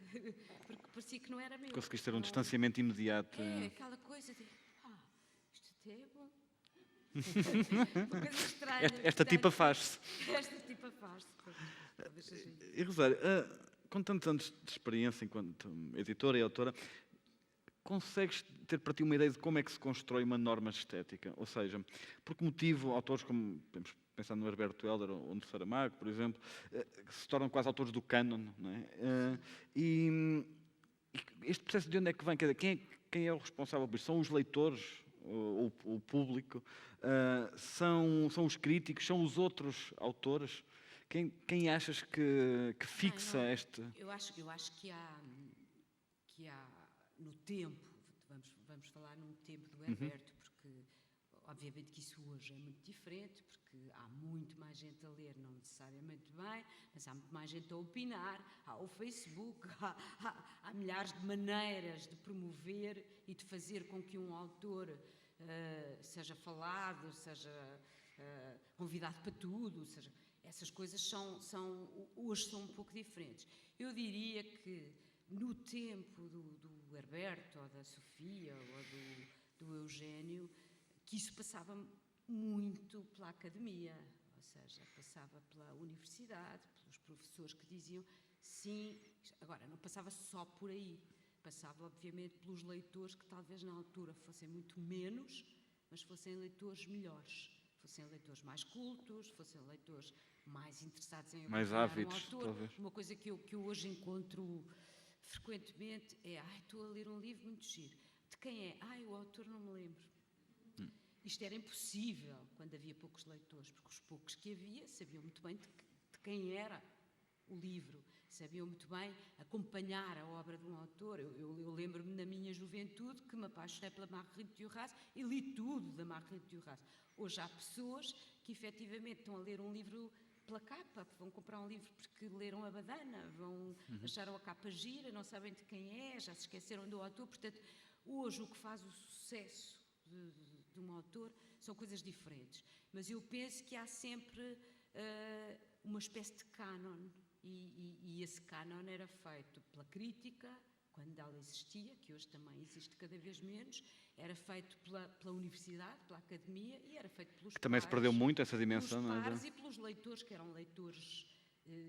porque parecia que não era meu. Conseguiste ter um distanciamento imediato. É, aquela coisa de, isto até é bom. Uma coisa estranha. Esta tipa faz-se. Esta tipa faz-se. E Rosário, com tantos anos de experiência enquanto editora e autora, consegues ter para ti uma ideia de como é que se constrói uma norma estética? Ou seja, por que motivo autores como, podemos pensar no Herberto Helder ou no Saramago, por exemplo, que se tornam quase autores do cânon, não é? E este processo de onde é que vem? Quem é o responsável por isto? São os leitores? O público? São os críticos? São os outros autores? Quem achas que fixa este... Eu acho que há no tempo, vamos falar num tempo do Herberto, porque obviamente que isso hoje é muito diferente, porque há muito mais gente a ler, não necessariamente bem, mas há muito mais gente a opinar, há o Facebook, há milhares de maneiras de promover e de fazer com que um autor seja falado, seja convidado para tudo, seja, essas coisas hoje são um pouco diferentes. Eu diria que no tempo do Herberto, ou da Sofia, ou do Eugênio, que isso passava muito pela academia, ou seja, passava pela universidade, pelos professores que diziam sim. Agora, não passava só por aí, passava obviamente pelos leitores que talvez na altura fossem muito menos, mas fossem leitores melhores, fossem leitores mais cultos, fossem leitores mais interessados em mais ávidos, um autor. Talvez. Uma coisa que eu hoje encontro frequentemente é, estou a ler um livro muito giro. De quem é? O autor não me lembro. Isto era impossível quando havia poucos leitores, porque os poucos que havia sabiam muito bem de quem era o livro, sabiam muito bem acompanhar a obra de um autor. Eu lembro-me na minha juventude que me apaixonei pela Marguerite Duras e li tudo da Marguerite Duras. Hoje há pessoas que efetivamente estão a ler um livro pela capa, vão comprar um livro porque leram a badana, acharam a capa gira, não sabem de quem é, já se esqueceram do autor. Portanto, hoje o que faz o sucesso de um autor são coisas diferentes. Mas eu penso que há sempre uma espécie de cânon, e esse cânon era feito pela crítica, quando ela existia, que hoje também existe cada vez menos, era feito pela universidade, pela academia, e era feito pelos pares. Também se perdeu muito essa dimensão, não é? Pelos pares e pelos leitores, que eram leitores,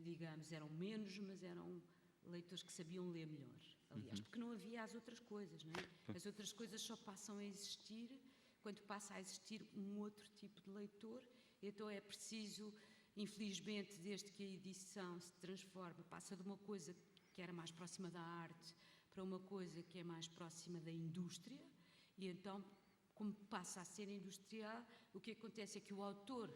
digamos, eram menos, mas eram leitores que sabiam ler melhor. Aliás, porque não havia as outras coisas, não é? As outras coisas só passam a existir quando passa a existir um outro tipo de leitor. Então é preciso, infelizmente, desde que a edição se transforma, passa de uma coisa que era mais próxima da arte para uma coisa que é mais próxima da indústria, e então, como passa a ser industrial, o que acontece é que o autor,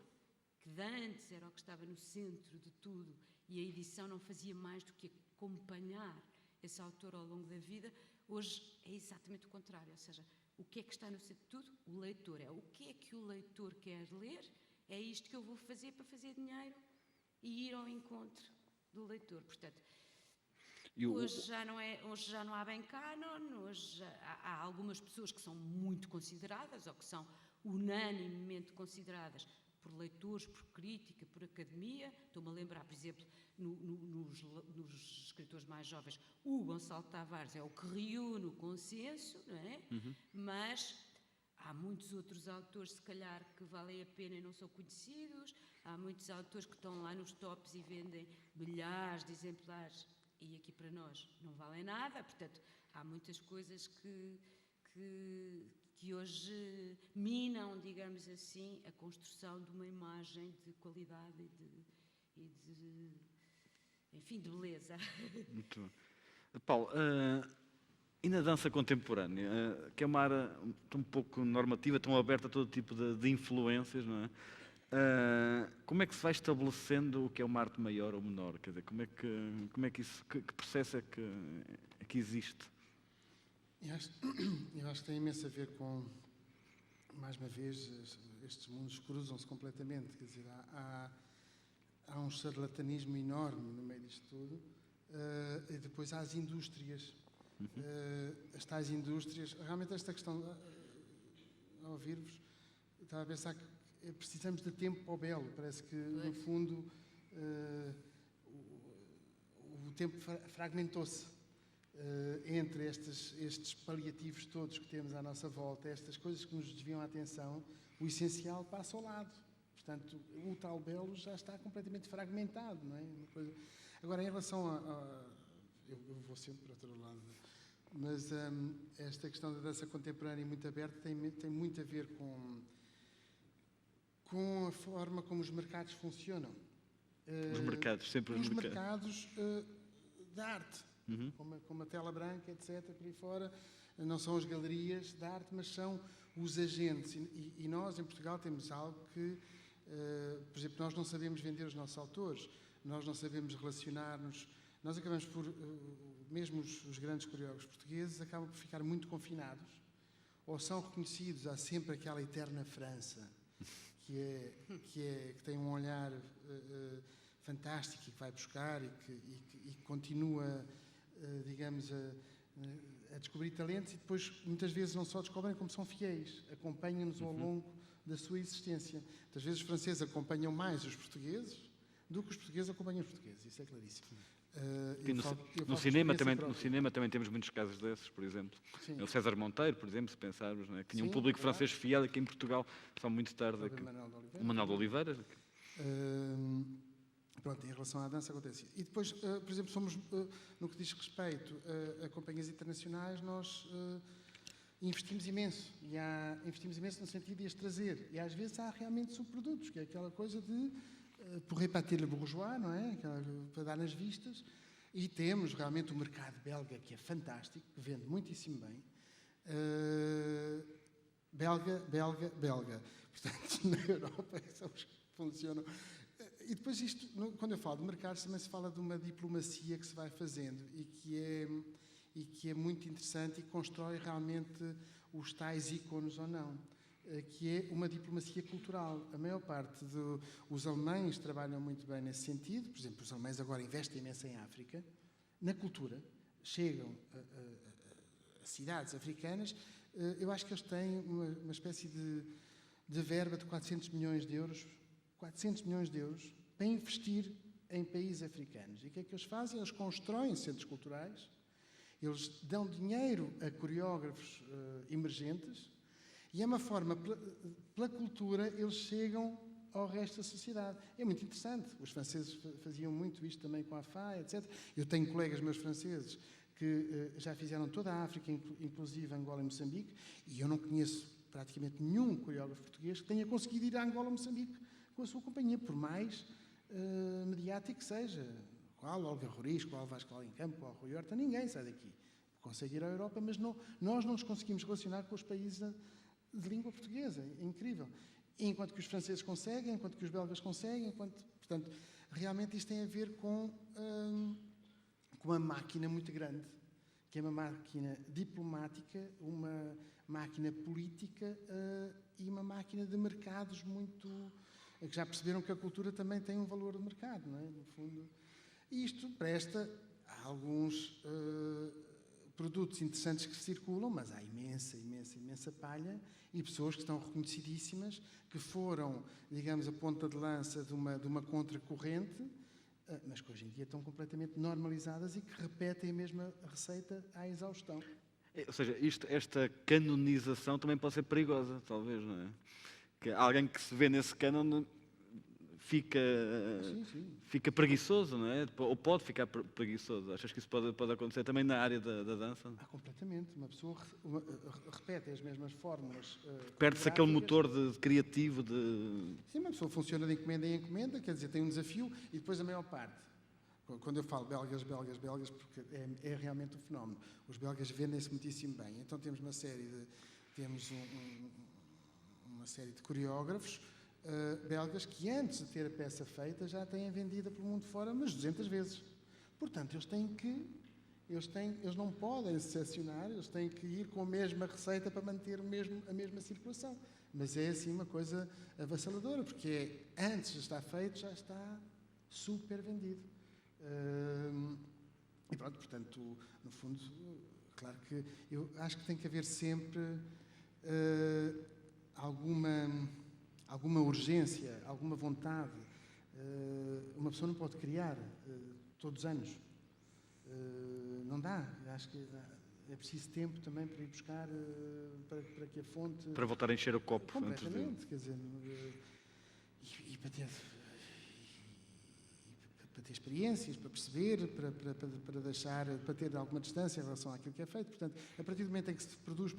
que de antes era o que estava no centro de tudo, e a edição não fazia mais do que acompanhar esse autor ao longo da vida. Hoje é exatamente o contrário, ou seja, o que é que está no centro de tudo? O leitor. É o que é que o leitor quer ler, é isto que eu vou fazer para fazer dinheiro e ir ao encontro do leitor. Portanto, hoje já não há bem canon, hoje há algumas pessoas que são muito consideradas ou que são unanimemente consideradas por leitores, por crítica, por academia. Estou-me a lembrar, por exemplo, nos escritores mais jovens, o Gonçalo Tavares é o que reúne o consenso, não é? Mas há muitos outros autores, se calhar, que valem a pena e não são conhecidos. Há muitos autores que estão lá nos tops e vendem milhares de exemplares e aqui para nós não valem nada. Portanto, há muitas coisas que hoje minam, digamos assim, a construção de uma imagem de qualidade enfim, de beleza. Muito bom. Paulo, e na dança contemporânea, que é uma área tão pouco normativa, tão aberta a todo tipo de influências, não é? Como é que se vai estabelecendo o que é uma arte maior ou menor? Quer dizer, como é que isso, que processo é que existe? Eu acho que tem imenso a ver com, mais uma vez, estes mundos cruzam-se completamente. Quer dizer, há um charlatanismo enorme no meio disto tudo, e depois há as indústrias. As tais indústrias, realmente esta questão, ao ouvir-vos, estava a pensar que precisamos de tempo para o belo. Parece que, no fundo, o tempo fragmentou-se entre estes paliativos todos que temos à nossa volta, estas coisas que nos desviam a atenção. O essencial passa ao lado. Portanto, o tal belo já está completamente fragmentado, não é? Agora, em relação eu vou sempre para outro lado, mas esta questão da dança contemporânea muito aberta tem muito a ver com a forma como os mercados funcionam. Os mercados, sempre os mercados da arte, como a tela branca, etc., por aí fora. Não são as galerias de arte, mas são os agentes. E nós, em Portugal, temos algo que, por exemplo, nós não sabemos vender os nossos autores, nós não sabemos relacionar-nos. Nós acabamos por, mesmo os grandes coreógrafos portugueses, acabam por ficar muito confinados, ou são reconhecidos, há sempre aquela eterna França, que tem um olhar fantástico e que vai buscar e que continua, digamos, a descobrir talentos, e depois muitas vezes não só descobrem, como são fiéis, acompanham-nos ao longo da sua existência. Muitas vezes os franceses acompanham mais os portugueses do que os portugueses acompanham os portugueses, isso é claríssimo. No cinema também temos muitos casos desses, por exemplo. Sim. O César Monteiro, por exemplo, se pensarmos, não é? Que tinha um público francês fiel, aqui em Portugal, só muito tarde. O Manuel de Oliveira. Pronto, em relação à dança acontece. E depois, por exemplo, somos, no que diz respeito a companhias internacionais, nós investimos imenso. Investimos imenso no sentido de as trazer. E às vezes há realmente subprodutos, que é aquela coisa de pour répater le bourgeois, não é? Para dar nas vistas. E temos realmente o mercado belga, que é fantástico, que vende muitíssimo bem. Belga. Portanto, na Europa são os que funcionam. E depois isto, quando eu falo de mercados, também se fala de uma diplomacia que se vai fazendo e que é muito interessante e constrói realmente os tais ícones ou não, que é uma diplomacia cultural. A maior parte os alemães trabalham muito bem nesse sentido. Por exemplo, os alemães agora investem imenso em África, na cultura, chegam a cidades africanas. Eu acho que eles têm uma espécie de verba de 400 milhões de euros para investir em países africanos. E o que é que eles fazem? Eles constroem centros culturais, eles dão dinheiro a coreógrafos emergentes, e é uma forma, pela cultura, eles chegam ao resto da sociedade. É muito interessante. Os franceses faziam muito isto também com a FAI, etc. Eu tenho colegas meus franceses que já fizeram toda a África, inclusive Angola e Moçambique, e eu não conheço praticamente nenhum coreógrafo português que tenha conseguido ir a Angola ou Moçambique com a sua companhia, por mais mediático que seja. Qual Olga Roriz, qual Vasco Alencampo, qual Rui Horta, ninguém sai daqui. Consegue ir à Europa, mas nós não nos conseguimos relacionar com os países de língua portuguesa. É incrível. Enquanto que os franceses conseguem, enquanto que os belgas conseguem, portanto, realmente isto tem a ver com com uma máquina muito grande, que é uma máquina diplomática, uma máquina política e uma máquina de mercados muito... que já perceberam que a cultura também tem um valor de mercado, não é? No fundo. E isto presta a alguns produtos interessantes que circulam, mas há imensa palha e pessoas que estão reconhecidíssimas, que foram, digamos, a ponta de lança de uma contracorrente, mas que hoje em dia estão completamente normalizadas e que repetem a mesma receita à exaustão. Ou seja, esta canonização também pode ser perigosa, talvez, não é? Que alguém que se vê nesse cânon fica preguiçoso, não é? Ou pode ficar preguiçoso. Achas que isso pode acontecer também na área da dança? Completamente. Uma pessoa repete as mesmas fórmulas. Perde-se aquele motor criativo de... Sim, uma pessoa funciona de encomenda em encomenda, quer dizer, tem um desafio e depois a maior parte. Quando eu falo belgas, porque é realmente um fenómeno. Os belgas vendem-se muitíssimo bem. Então temos uma série de coreógrafos belgas que antes de ter a peça feita já têm vendida pelo mundo fora umas 200 vezes. Portanto, eles não podem excepcionar, eles têm que ir com a mesma receita para manter a mesma circulação. Mas é assim uma coisa avassaladora, porque antes de estar feito já está super vendido. E pronto, portanto, no fundo, claro que eu acho que tem que haver sempre alguma urgência, alguma vontade. Uma pessoa não pode criar todos os anos. Não dá. Acho que é preciso tempo também para ir buscar, para que a fonte... Para voltar a encher o copo. Completamente, quer dizer... E para ter experiências, para perceber, para ter alguma distância em relação àquilo que é feito. Portanto, a partir do momento em que se produz,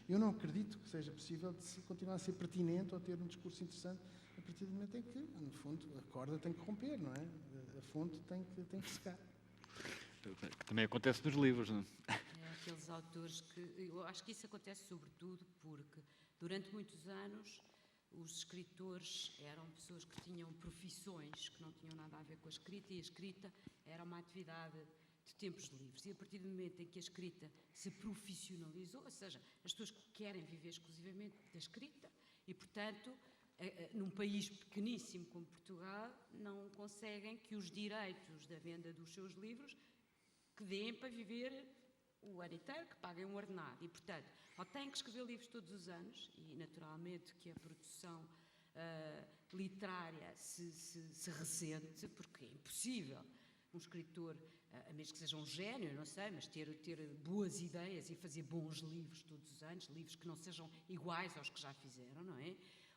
eu não acredito que seja possível de se continuar a ser pertinente ou ter um discurso interessante a partir do momento em que, no fundo, a corda tem que romper, não é? A fonte tem que secar. Que também acontece nos livros, não é? Aqueles autores que... Eu acho que isso acontece sobretudo porque, durante muitos anos, os escritores eram pessoas que tinham profissões que não tinham nada a ver com a escrita, e a escrita era uma atividade de tempos livres. E a partir do momento em que a escrita se profissionalizou, ou seja, as pessoas querem viver exclusivamente da escrita e, portanto, num país pequeníssimo como Portugal, não conseguem que os direitos da venda dos seus livros que deem para viver o ano inteiro, que paguem um ordenado. E, portanto, ou têm que escrever livros todos os anos, e naturalmente que a produção literária se ressente, porque é impossível um escritor, a menos que seja um gênio, não sei, mas ter boas ideias e fazer bons livros todos os anos, livros que não sejam iguais aos que já fizeram, não é?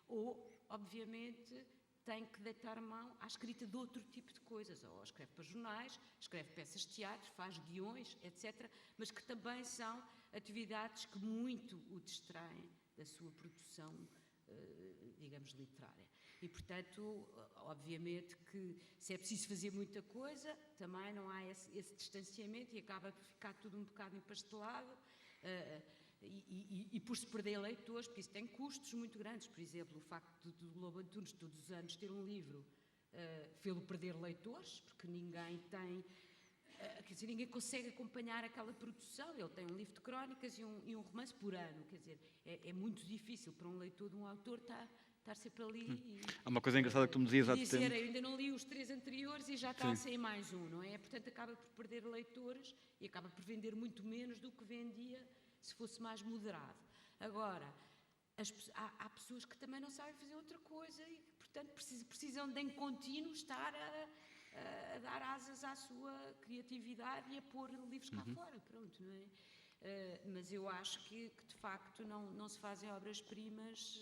Ou, obviamente, tem que deitar mão à escrita de outro tipo de coisas, ou escreve para jornais, escreve peças de teatro, faz guiões, etc., mas que também são atividades que muito o distraem da sua produção, digamos, literária. E, portanto, obviamente que se é preciso fazer muita coisa, também não há esse distanciamento e acaba por ficar tudo um bocado empastelado. E por se perder leitores, porque isso tem custos muito grandes. Por exemplo, o facto do Lobo Antunes todos os anos ter um livro fê-lo perder leitores, porque ninguém tem... quer dizer, ninguém consegue acompanhar aquela produção. Ele tem um livro de crónicas e um romance por ano. Quer dizer, é muito difícil para um leitor de um autor estar sempre ali. Há uma coisa engraçada que tu me dizias há tempo. Dizer, eu ainda não li os 3 anteriores e já está a sair mais um, não é? Portanto, acaba por perder leitores e acaba por vender muito menos do que vendia se fosse mais moderado. Agora, há pessoas que também não sabem fazer outra coisa e, portanto, precisam de em contínuo estar a dar asas à sua criatividade e a pôr livros cá fora, pronto, não é? Mas eu acho que de facto, não se fazem obras-primas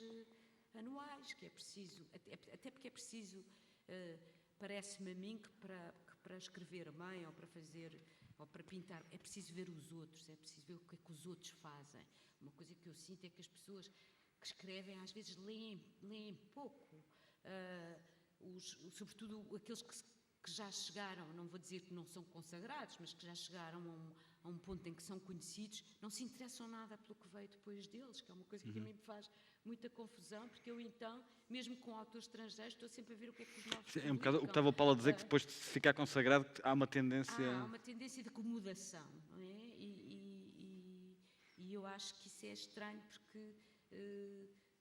anuais, que é preciso, até porque é preciso, parece-me a mim que para escrever bem ou para fazer... ou para pintar, é preciso ver os outros, é preciso ver o que é que os outros fazem. Uma coisa que eu sinto é que as pessoas que escrevem às vezes leem pouco, sobretudo aqueles que já chegaram, não vou dizer que não são consagrados, mas que já chegaram a um ponto em que são conhecidos, não se interessam nada pelo que veio depois deles, que é uma coisa que a mim me faz muita confusão, porque eu então, mesmo com autores estrangeiros, estou sempre a ver o que é que os novos É um bocado o que estava o Paulo a dizer, que depois de se ficar consagrado há uma tendência... Há uma tendência de acomodação, não é? E eu acho que isso é estranho, porque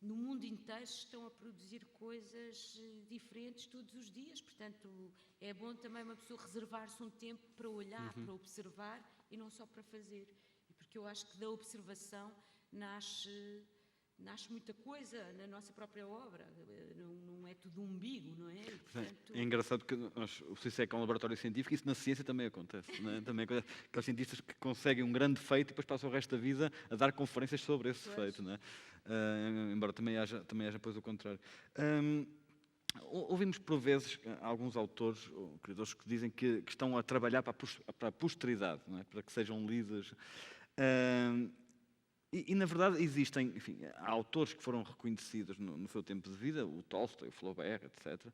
no mundo inteiro se estão a produzir coisas diferentes todos os dias, portanto é bom também uma pessoa reservar-se um tempo para olhar, para observar e não só para fazer, e porque eu acho que da observação nasce muita coisa na nossa própria obra, não é tudo umbigo, não é? E, portanto... É engraçado que o CISEC é um laboratório científico e isso na ciência também acontece. Não é? Também acontece. Aqueles cientistas que conseguem um grande feito e depois passam o resto da vida a dar conferências sobre esse feito. Não é? Embora também haja depois o contrário. Ouvimos por vezes alguns autores ou criadores que dizem que estão a trabalhar para a posteridade, não é? Para que sejam lidos. E, na verdade, existem, enfim, há autores que foram reconhecidos no seu tempo de vida, o Tolstói, o Flaubert, etc.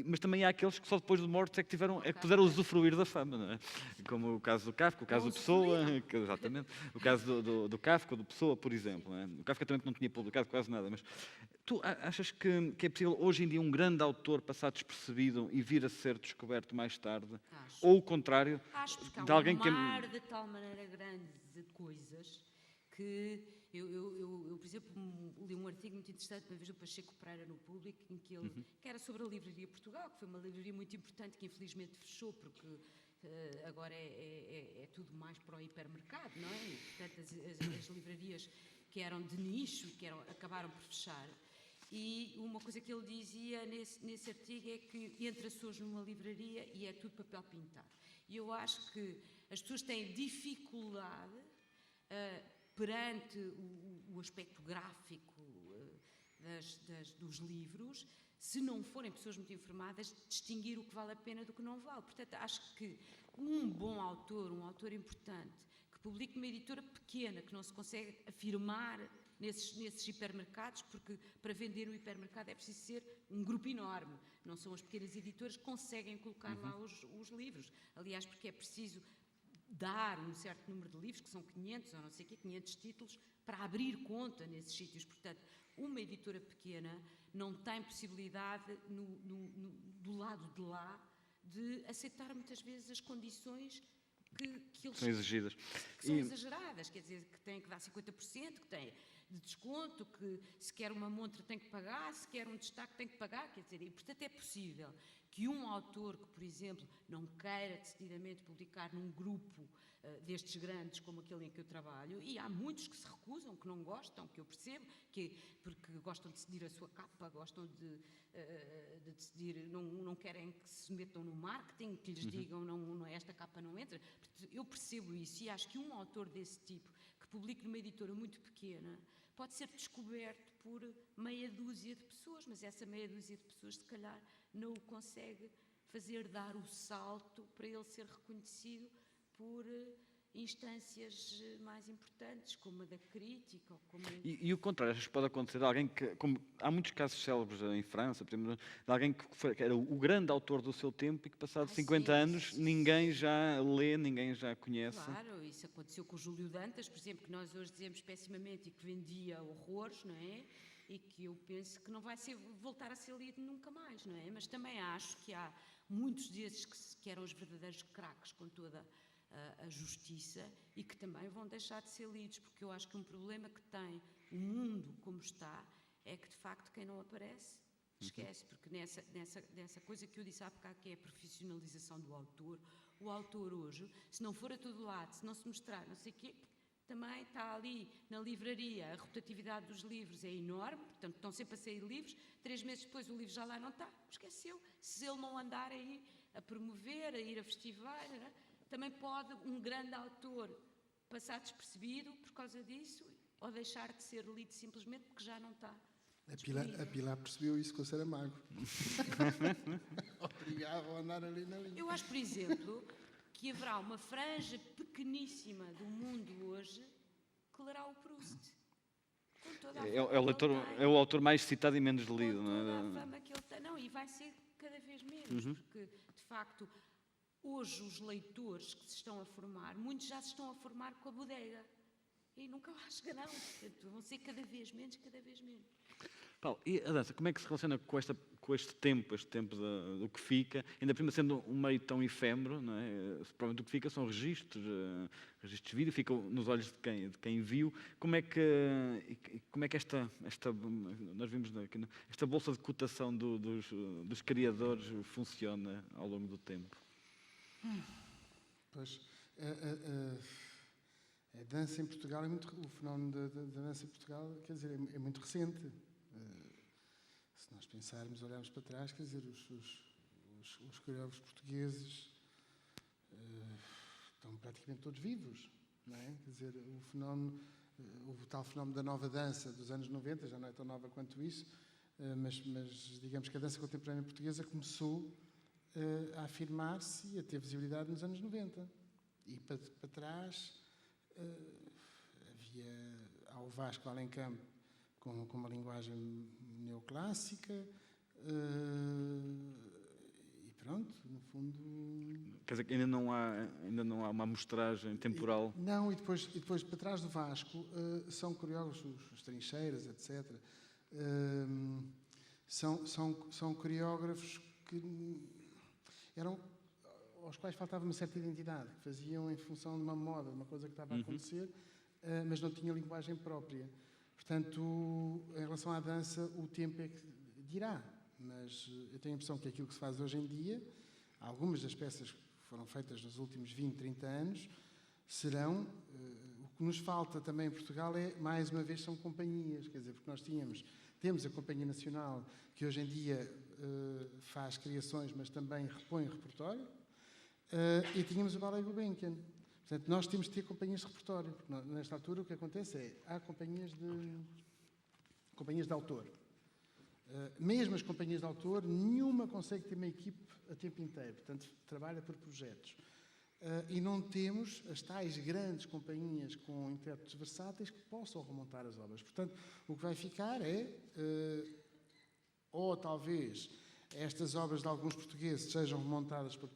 Mas também há aqueles que só depois de mortos é que puderam usufruir da fama, não é? Como o caso do Kafka, o caso do Pessoa, exatamente, o caso do Kafka, do Pessoa, por exemplo. Não é? O Kafka também não tinha publicado quase nada, mas tu achas que é possível hoje em dia um grande autor passar despercebido e vir a ser descoberto mais tarde? Acho. Ou o contrário, Acho, porque há de alguém um mar de tal maneira grande de coisas que eu, por exemplo, li um artigo muito interessante uma vez do Pacheco Pereira no Público, em que que era sobre a Livraria Portugal, que foi uma livraria muito importante que infelizmente fechou, porque agora é tudo mais para o hipermercado, não é? E, portanto, as livrarias que eram de nicho, acabaram por fechar. E uma coisa que ele dizia nesse artigo é que entra-se hoje numa livraria e é tudo papel pintado. E eu acho que as pessoas têm dificuldade perante o aspecto gráfico dos livros, se não forem pessoas muito informadas, distinguir o que vale a pena do que não vale. Portanto, acho que um bom autor, um autor importante, que publique numa editora pequena, que não se consegue afirmar nesses hipermercados, porque para vender no hipermercado é preciso ser um grupo enorme, não são as pequenas editoras que conseguem colocar lá os livros. Aliás, porque é preciso dar um certo número de livros, que são 500 ou não sei o quê, 500 títulos, para abrir conta nesses sítios. Portanto, uma editora pequena não tem possibilidade, do lado de lá, de aceitar muitas vezes as condições que eles são exigidas. Que são exageradas, quer dizer, que têm que dar 50%, que têm de desconto, que se quer uma montra tem que pagar, se quer um destaque tem que pagar, quer dizer, e portanto é possível que um autor que, por exemplo, não queira decididamente publicar num grupo destes grandes como aquele em que eu trabalho, e há muitos que se recusam, que não gostam, que eu percebo, porque gostam de decidir a sua capa, gostam de decidir, não querem que se metam no marketing, que lhes digam esta capa não entra. Portanto, eu percebo isso e acho que um autor desse tipo, que publique numa editora muito pequena, pode ser descoberto por meia dúzia de pessoas, mas essa meia dúzia de pessoas, se calhar, não o consegue fazer dar o salto para ele ser reconhecido por instâncias mais importantes, como a da crítica. Ou como... E o contrário, acho que pode acontecer de alguém que, como há muitos casos célebres em França, por exemplo, de alguém que era o grande autor do seu tempo e que, passado 50 anos, ninguém já lê, ninguém já conhece. Claro, isso aconteceu com o Júlio Dantas, por exemplo, que nós hoje dizemos pessimamente e que vendia horrores, não é? E que eu penso que não vai voltar a ser lido nunca mais, não é? Mas também acho que há muitos desses que eram os verdadeiros craques com toda a justiça e que também vão deixar de ser lidos, porque eu acho que um problema que tem o mundo como está é que, de facto, quem não aparece esquece, porque nessa coisa que eu disse há bocado, que é a profissionalização do autor, o autor hoje, se não for a todo lado, se não se mostrar, não sei o quê, também está ali na livraria, a rotatividade dos livros é enorme, portanto estão sempre a sair livros, 3 meses depois o livro já lá não está, esqueceu. Se ele não andar aí a promover, a ir a festivais, também pode um grande autor passar despercebido por causa disso ou deixar de ser lido simplesmente porque já não está. A Pilar percebeu isso com o Saramago. Obrigado a andar ali na linha. Eu acho, por exemplo, que haverá uma franja pequeníssima do mundo hoje que lerá o Proust. É o autor mais citado e menos lido. Com toda a fama que ele tem. Não, e vai ser cada vez menos, porque, de facto, hoje os leitores que se estão a formar, muitos já se estão a formar com a bodega. E nunca lá chegarão. Portanto, vão ser cada vez menos, cada vez menos. Paulo, e a dança, como é que se relaciona com este tempo do que fica, ainda por cima sendo um meio tão efêmero, não é? Provavelmente o que fica são registros de vídeo, ficam nos olhos de quem viu. Como é que nós vimos aqui, esta bolsa de cotação dos criadores funciona ao longo do tempo? Pois, a dança em Portugal o fenómeno da dança em Portugal, quer dizer, é muito recente. Se nós pensarmos, olharmos para trás, quer dizer, os coreógrafos portugueses estão praticamente todos vivos, não é? Quer dizer, o tal fenómeno da nova dança dos anos 90, já não é tão nova quanto isso, mas digamos que a dança contemporânea portuguesa começou a afirmar-se e a ter visibilidade nos anos 90. E para trás há o Vasco Alencamp com uma linguagem neoclássica e pronto, no fundo... Quer dizer que ainda não há uma amostragem temporal? Não, e depois para trás do Vasco são coreógrafos, os Trincheiras, etc. São coreógrafos que aos quais faltava uma certa identidade, que faziam em função de uma moda, de uma coisa que estava a acontecer, mas não tinham linguagem própria. Portanto, em relação à dança, o tempo é que dirá, mas eu tenho a impressão que aquilo que se faz hoje em dia, algumas das peças que foram feitas nos últimos 20, 30 anos, serão... o que nos falta também em Portugal mais uma vez, são companhias, quer dizer, porque nós temos a Companhia Nacional, que hoje em dia faz criações, mas também repõe repertório, e tínhamos o Ballet Gulbenkian. Portanto, nós temos de ter companhias de repertório, porque nesta altura o que acontece há companhias de autor. Mesmo as companhias de autor, nenhuma consegue ter uma equipe a tempo inteiro, portanto, trabalha por projetos. E não temos as tais grandes companhias com intérpretes versáteis que possam remontar as obras. Portanto, o que vai ficar ou talvez estas obras de alguns portugueses sejam remontadas por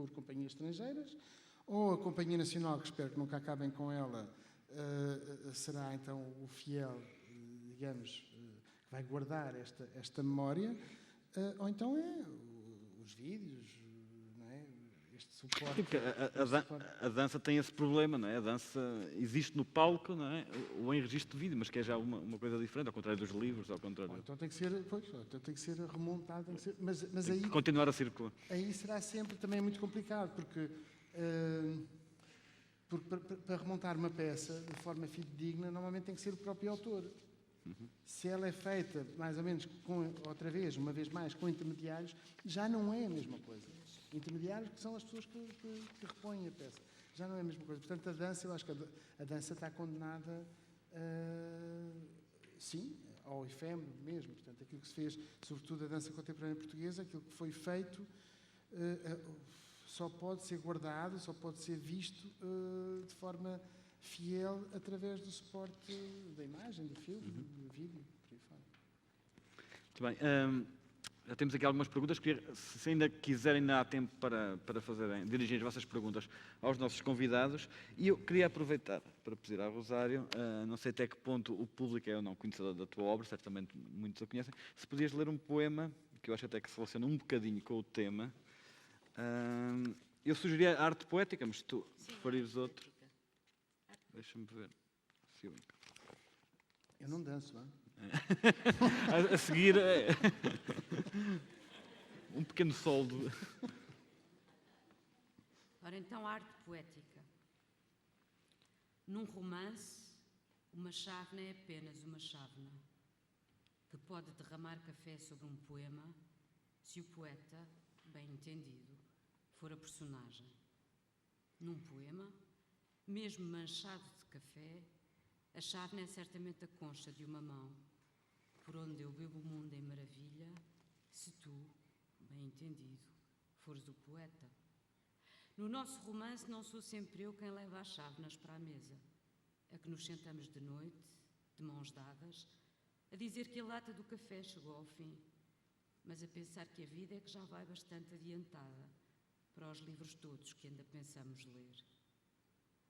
companhias estrangeiras, ou a Companhia Nacional, que espero que nunca acabem com ela, será então o fiel, digamos, que vai guardar esta memória, ou então os vídeos, não é? Este suporte. A dança tem esse problema, não é? A dança existe no palco, não é? Ou em registro de vídeo, mas que é já uma coisa diferente, ao contrário dos livros, ao contrário. Então tem que ser remontado, mas tem aí que continuar a circular. Aí será sempre também muito complicado, porque para remontar uma peça de forma fidedigna, normalmente tem que ser o próprio autor. Se ela é feita, mais ou menos, uma vez mais, com intermediários, já não é a mesma coisa. Intermediários que são as pessoas que repõem a peça. Já não é a mesma coisa. Portanto, a dança, eu acho que a dança está condenada, sim, ao efêmero mesmo. Portanto, aquilo que se fez, sobretudo a dança contemporânea portuguesa, aquilo que foi feito, só pode ser guardado, só pode ser visto de forma fiel através do suporte da imagem, do filme, do vídeo, por aí fora. Muito bem. Já temos aqui algumas perguntas. Se ainda quiserem, ainda há tempo para dirigir as vossas perguntas aos nossos convidados. E eu queria aproveitar para pedir ao Rosário, não sei até que ponto o público é ou não conhecedor da tua obra, certamente muitos a conhecem, se podias ler um poema, que eu acho até que se relaciona um bocadinho com o tema. Eu sugeria a arte poética, mas se tu preferires outro... Deixa-me ver. Eu não danço, não é? A seguir, um pequeno soldo. Ora, então, arte poética. Num romance, uma chávena é apenas uma chávena, que pode derramar café sobre um poema, se o poeta, bem entendido, for a personagem. Num poema, mesmo manchado de café, a chávena é certamente a concha de uma mão, por onde eu bebo o mundo em maravilha, se tu, bem entendido, fores o poeta. No nosso romance não sou sempre eu quem leva as chávenas para a mesa, a que nos sentamos de noite, de mãos dadas, a dizer que a lata do café chegou ao fim. mas a pensar que a vida é que já vai bastante adiantada para os livros todos que ainda pensamos ler.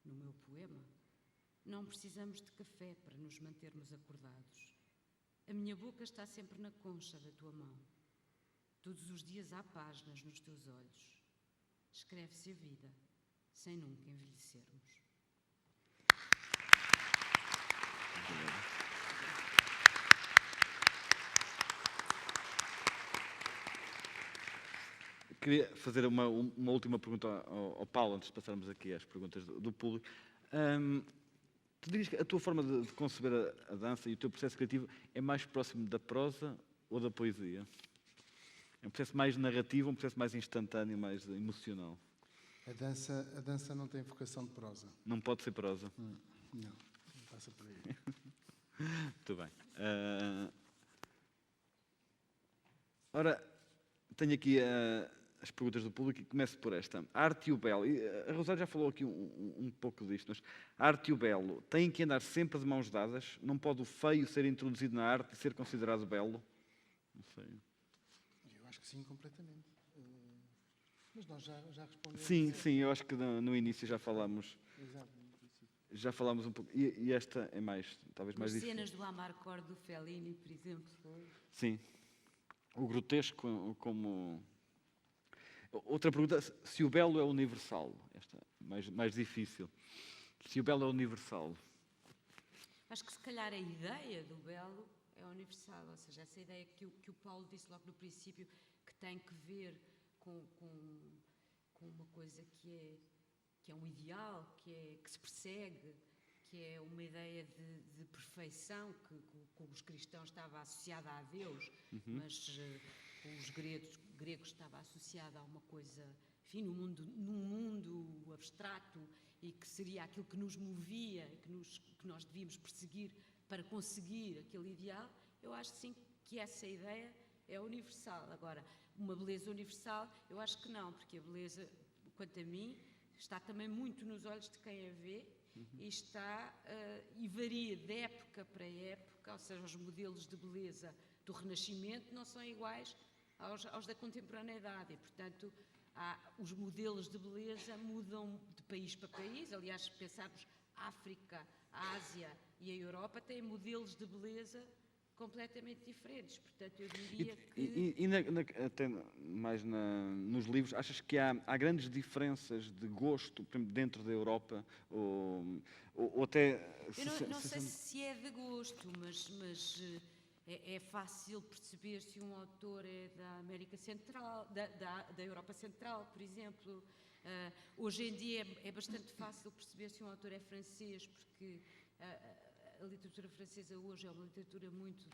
No meu poema, não precisamos de café para nos mantermos acordados. A minha boca está sempre na concha da tua mão. Todos os dias há páginas nos teus olhos. Escreve-se a vida, sem nunca envelhecermos. Queria fazer uma última pergunta ao Paulo, antes de passarmos aqui às perguntas do público. Tu dirias que a tua forma de conceber a dança e o teu processo criativo é mais próximo da prosa ou da poesia? É um processo mais narrativo, um processo mais instantâneo, mais emocional? A dança não tem vocação de prosa. Não pode ser prosa? Não passa por aí. Muito bem. Ora, tenho aqui as perguntas do público e começo por esta. A arte e o belo. A Rosário já falou aqui um pouco disto, mas a arte e o belo têm que andar sempre de mãos dadas? Não pode o feio ser introduzido na arte e ser considerado belo? Não sei. Eu acho que sim, completamente. Mas nós já respondemos. Sim, eu acho que no início já falámos. Exato. Já falámos um pouco. E esta é talvez mais As difícil. cenas do Amarcord do Fellini, por exemplo. Sim. O grotesco como... Outra pergunta, se o belo é universal. Esta mais difícil. Se o belo é universal. Acho que se calhar a ideia do belo é universal, ou seja, essa ideia que o Paulo disse logo no princípio, que tem que ver com uma coisa que é um ideal, que se persegue, que é uma ideia de perfeição que os cristãos estava associada a Deus, mas com os gregos estava associada a uma coisa, enfim, num mundo abstrato, e que seria aquilo que nos movia, que nós devíamos perseguir para conseguir aquele ideal. Eu acho sim que essa ideia é universal. Agora, uma beleza universal, eu acho que não, porque a beleza, quanto a mim, está também muito nos olhos de quem a vê, e varia de época para época, ou seja, os modelos de beleza do Renascimento não são iguais aos da contemporaneidade, e, portanto, os modelos de beleza mudam de país para país. Aliás, se pensarmos África, a Ásia e a Europa, têm modelos de beleza completamente diferentes. Portanto, eu diria que... Até mais nos livros, achas que há grandes diferenças de gosto, por exemplo, dentro da Europa? Ou até... Eu não sei se é de gosto, mas é fácil perceber se um autor é da América Central, da Europa Central, por exemplo. Hoje em dia é bastante fácil perceber se um autor é francês, porque a literatura francesa hoje é uma literatura muito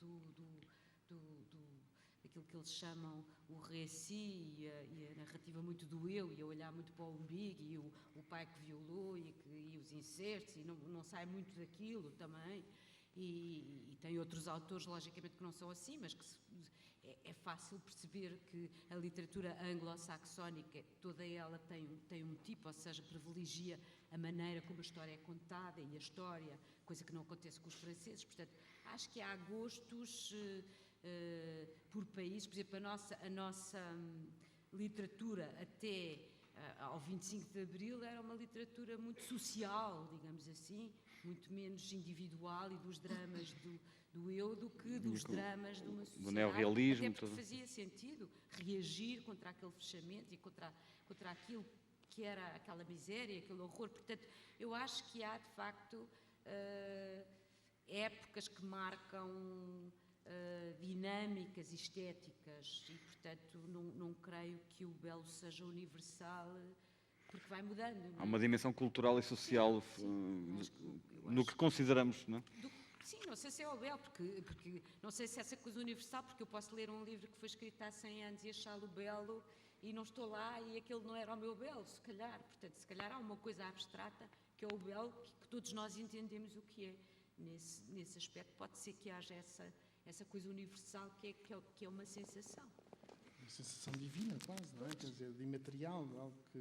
daquilo que eles chamam o récit e a narrativa muito do eu, e a olhar muito para o umbigo, e o pai que violou e os incertos, e não sai muito daquilo também. E tem outros autores, logicamente, que não são assim, mas que é fácil perceber que a literatura anglo-saxónica, toda ela tem um tipo, ou seja, privilegia a maneira como a história é contada e a história, coisa que não acontece com os franceses. Portanto, acho que há gostos por países. Por exemplo, a nossa literatura até ao 25 de Abril era uma literatura muito social, digamos assim, muito menos individual e dos dramas do eu do que dos dramas de uma sociedade. Do neorrealismo. Até porque fazia sentido reagir contra aquele fechamento e contra aquilo que era aquela miséria, aquele horror. Portanto, eu acho que há, de facto, épocas que marcam dinâmicas estéticas e, portanto, não creio que o belo seja universal, porque vai mudando. Não é? Há uma dimensão cultural e social no que consideramos, não é? Sim, não sei se é o belo, porque não sei se é essa coisa universal, porque eu posso ler um livro que foi escrito há 100 anos e achá-lo belo e não estou lá e aquele não era o meu belo, se calhar. Portanto, se calhar há uma coisa abstrata que é o belo, que todos nós entendemos o que é. Nesse aspecto pode ser que haja essa coisa universal que é uma sensação. Uma sensação divina, quase, não é? Quer dizer, de imaterial, algo que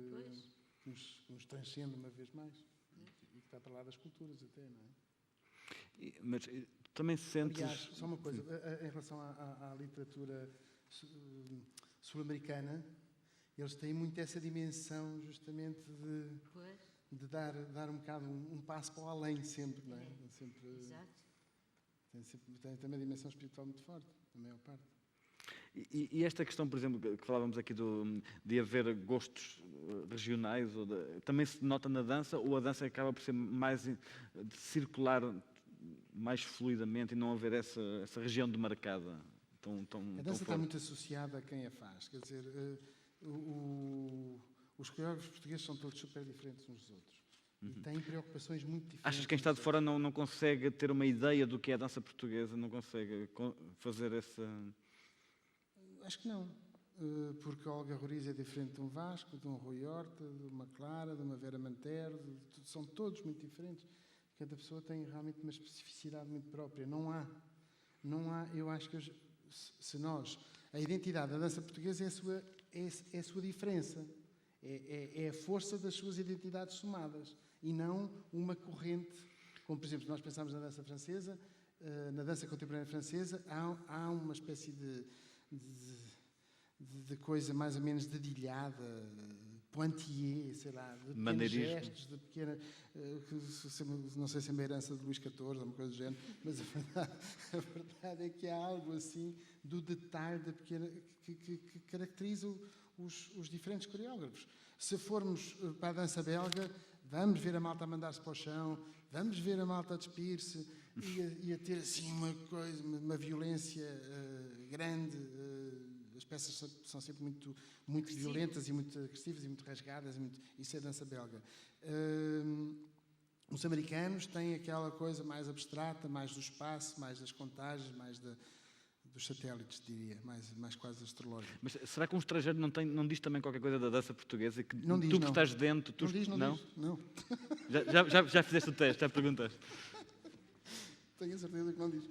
nos transcende uma vez mais. E que está para lá das culturas até, não é? Mas também sentes... Aliás, só uma coisa, em relação à literatura sul-americana, eles têm muito essa dimensão justamente Pois, de dar um bocado um passo para o além sempre, não é? exato. Tem uma dimensão espiritual muito forte, a maior parte. E esta questão, por exemplo, que falávamos aqui de haver gostos regionais, também se nota na dança, ou a dança acaba por ser mais de circular mais fluidamente e não haver essa região demarcada? A dança está muito associada a quem a faz. Quer dizer, os coreógrafos portugueses são todos super diferentes uns dos outros. E têm preocupações muito diferentes. Achas que quem está de fora não consegue ter uma ideia do que é a dança portuguesa? Não consegue fazer essa... Acho que não. Porque a Olga Roriz é diferente de um Vasco, de um Rui Horta, de uma Clara, de uma Vera Mantero. São todos muito diferentes. Cada pessoa tem realmente uma especificidade muito própria. Não há. Eu acho que a identidade da dança portuguesa é a sua diferença. É a força das suas identidades somadas. E não uma corrente. Como, por exemplo, nós pensamos na dança francesa, na dança contemporânea francesa, há uma espécie de coisa mais ou menos dedilhada, pointillé, sei lá, de pequenos gestos, de pequena... não sei se é uma herança de Luís XIV ou uma coisa do género, mas a verdade é que há algo assim do detalhe da pequena, que caracteriza os diferentes coreógrafos. Se formos para a dança belga, vamos ver a malta a mandar-se para o chão, vamos ver a malta a despir-se e a ter assim uma violência grande. As peças são sempre muito violentas e muito agressivas e muito rasgadas. Isso é dança belga. Os americanos têm aquela coisa mais abstrata, mais do espaço, mais das contagens, mais dos satélites, diria, mais quase astrológico. Mas será que um estrangeiro não diz também qualquer coisa da dança portuguesa? Que não diz, tu que estás dentro... Não diz. Já fizeste o teste, já perguntaste. Tenho a certeza que não diz.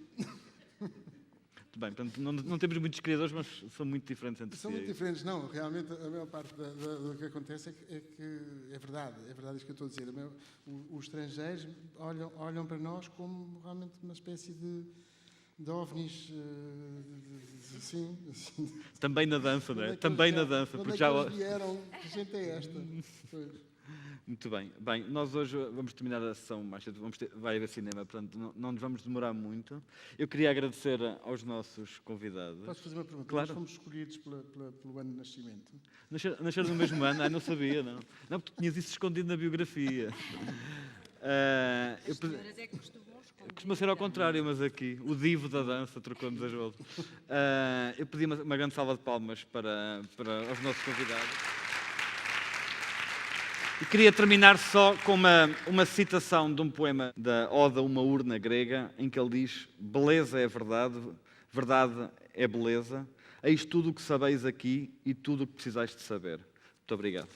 Muito bem, portanto, não temos muitos criadores, mas são muito diferentes entre si. São muito diferentes, não. Realmente, a maior parte do que acontece é que é verdade isto que eu estou a dizer. Os estrangeiros olham para nós como realmente uma espécie de ovnis, assim. Também na dança, não é? Também na dança. Porque já vieram, que gente é esta? Pois. Muito bem. Bem, nós hoje vamos terminar a sessão mais cedo, vai haver cinema, portanto não nos vamos demorar muito. Eu queria agradecer aos nossos convidados. Posso fazer uma pergunta? Claro. Nós fomos escolhidos pelo ano de nascimento. Nasceram no mesmo ano? Não sabia, não. Não, porque tu tinhas isso escondido na biografia. As senhoras é que costumam esconder. Costuma ser ao contrário, mas aqui, o divo da dança trocou-nos as voltas. Eu pedi uma grande salva de palmas para os nossos convidados. E queria terminar só com uma citação de um poema da Oda, uma urna grega, em que ele diz: beleza é verdade, verdade é beleza, eis tudo o que sabeis aqui e tudo o que precisais de saber. Muito obrigado.